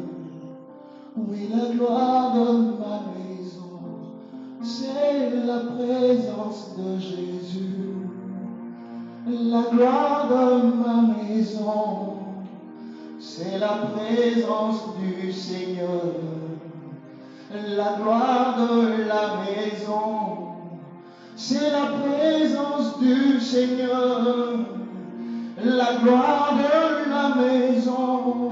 Oui, la gloire de ma maison, c'est la présence de Jésus. La gloire de ma maison, c'est la présence du Seigneur. La gloire de la maison, c'est la présence du Seigneur. La gloire de la maison,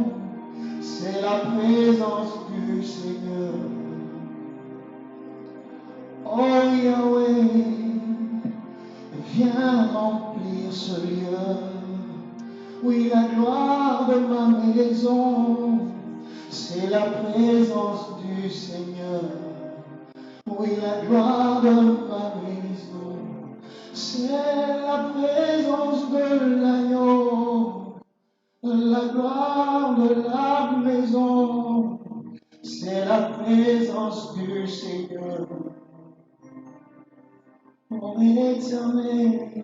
c'est la présence du Seigneur. Oh Yahweh, viens remplir ce lieu. Oui, la gloire de ma maison, c'est la présence du Seigneur. Oui, la gloire de ma maison, c'est la présence de l'agneau. La gloire de la maison, c'est la présence du Seigneur. Mon éternel,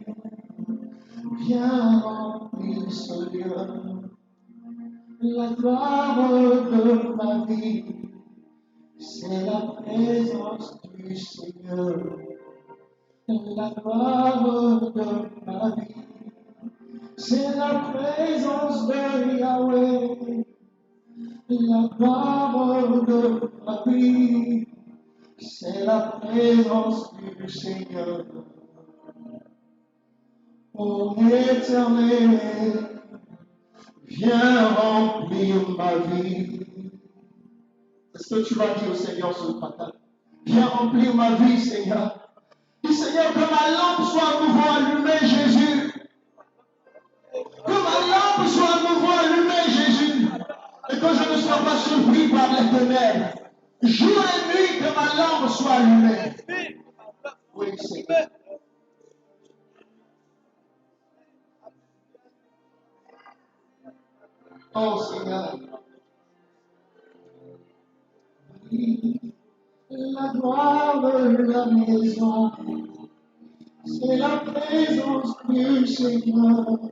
viens remplir ce lieu. La gloire de ma vie, c'est la présence du Seigneur. La gloire de ma vie, c'est la présence de Yahweh. La gloire de ma vie, c'est la présence du Seigneur. Ô Éternel, viens remplir ma vie. Est-ce que tu vas dire au Seigneur ce matin? Viens remplir ma vie, Seigneur. Dis, Seigneur, que ma lampe soit à nouveau allumée, Jésus. Que ma lampe soit à nouveau allumée, Jésus. Et que je ne sois pas surpris par les ténèbres. Jour et nuit, que ma lampe soit allumée. Oui, Seigneur. Oh, Seigneur. La gloire de la maison, c'est la présence du Seigneur.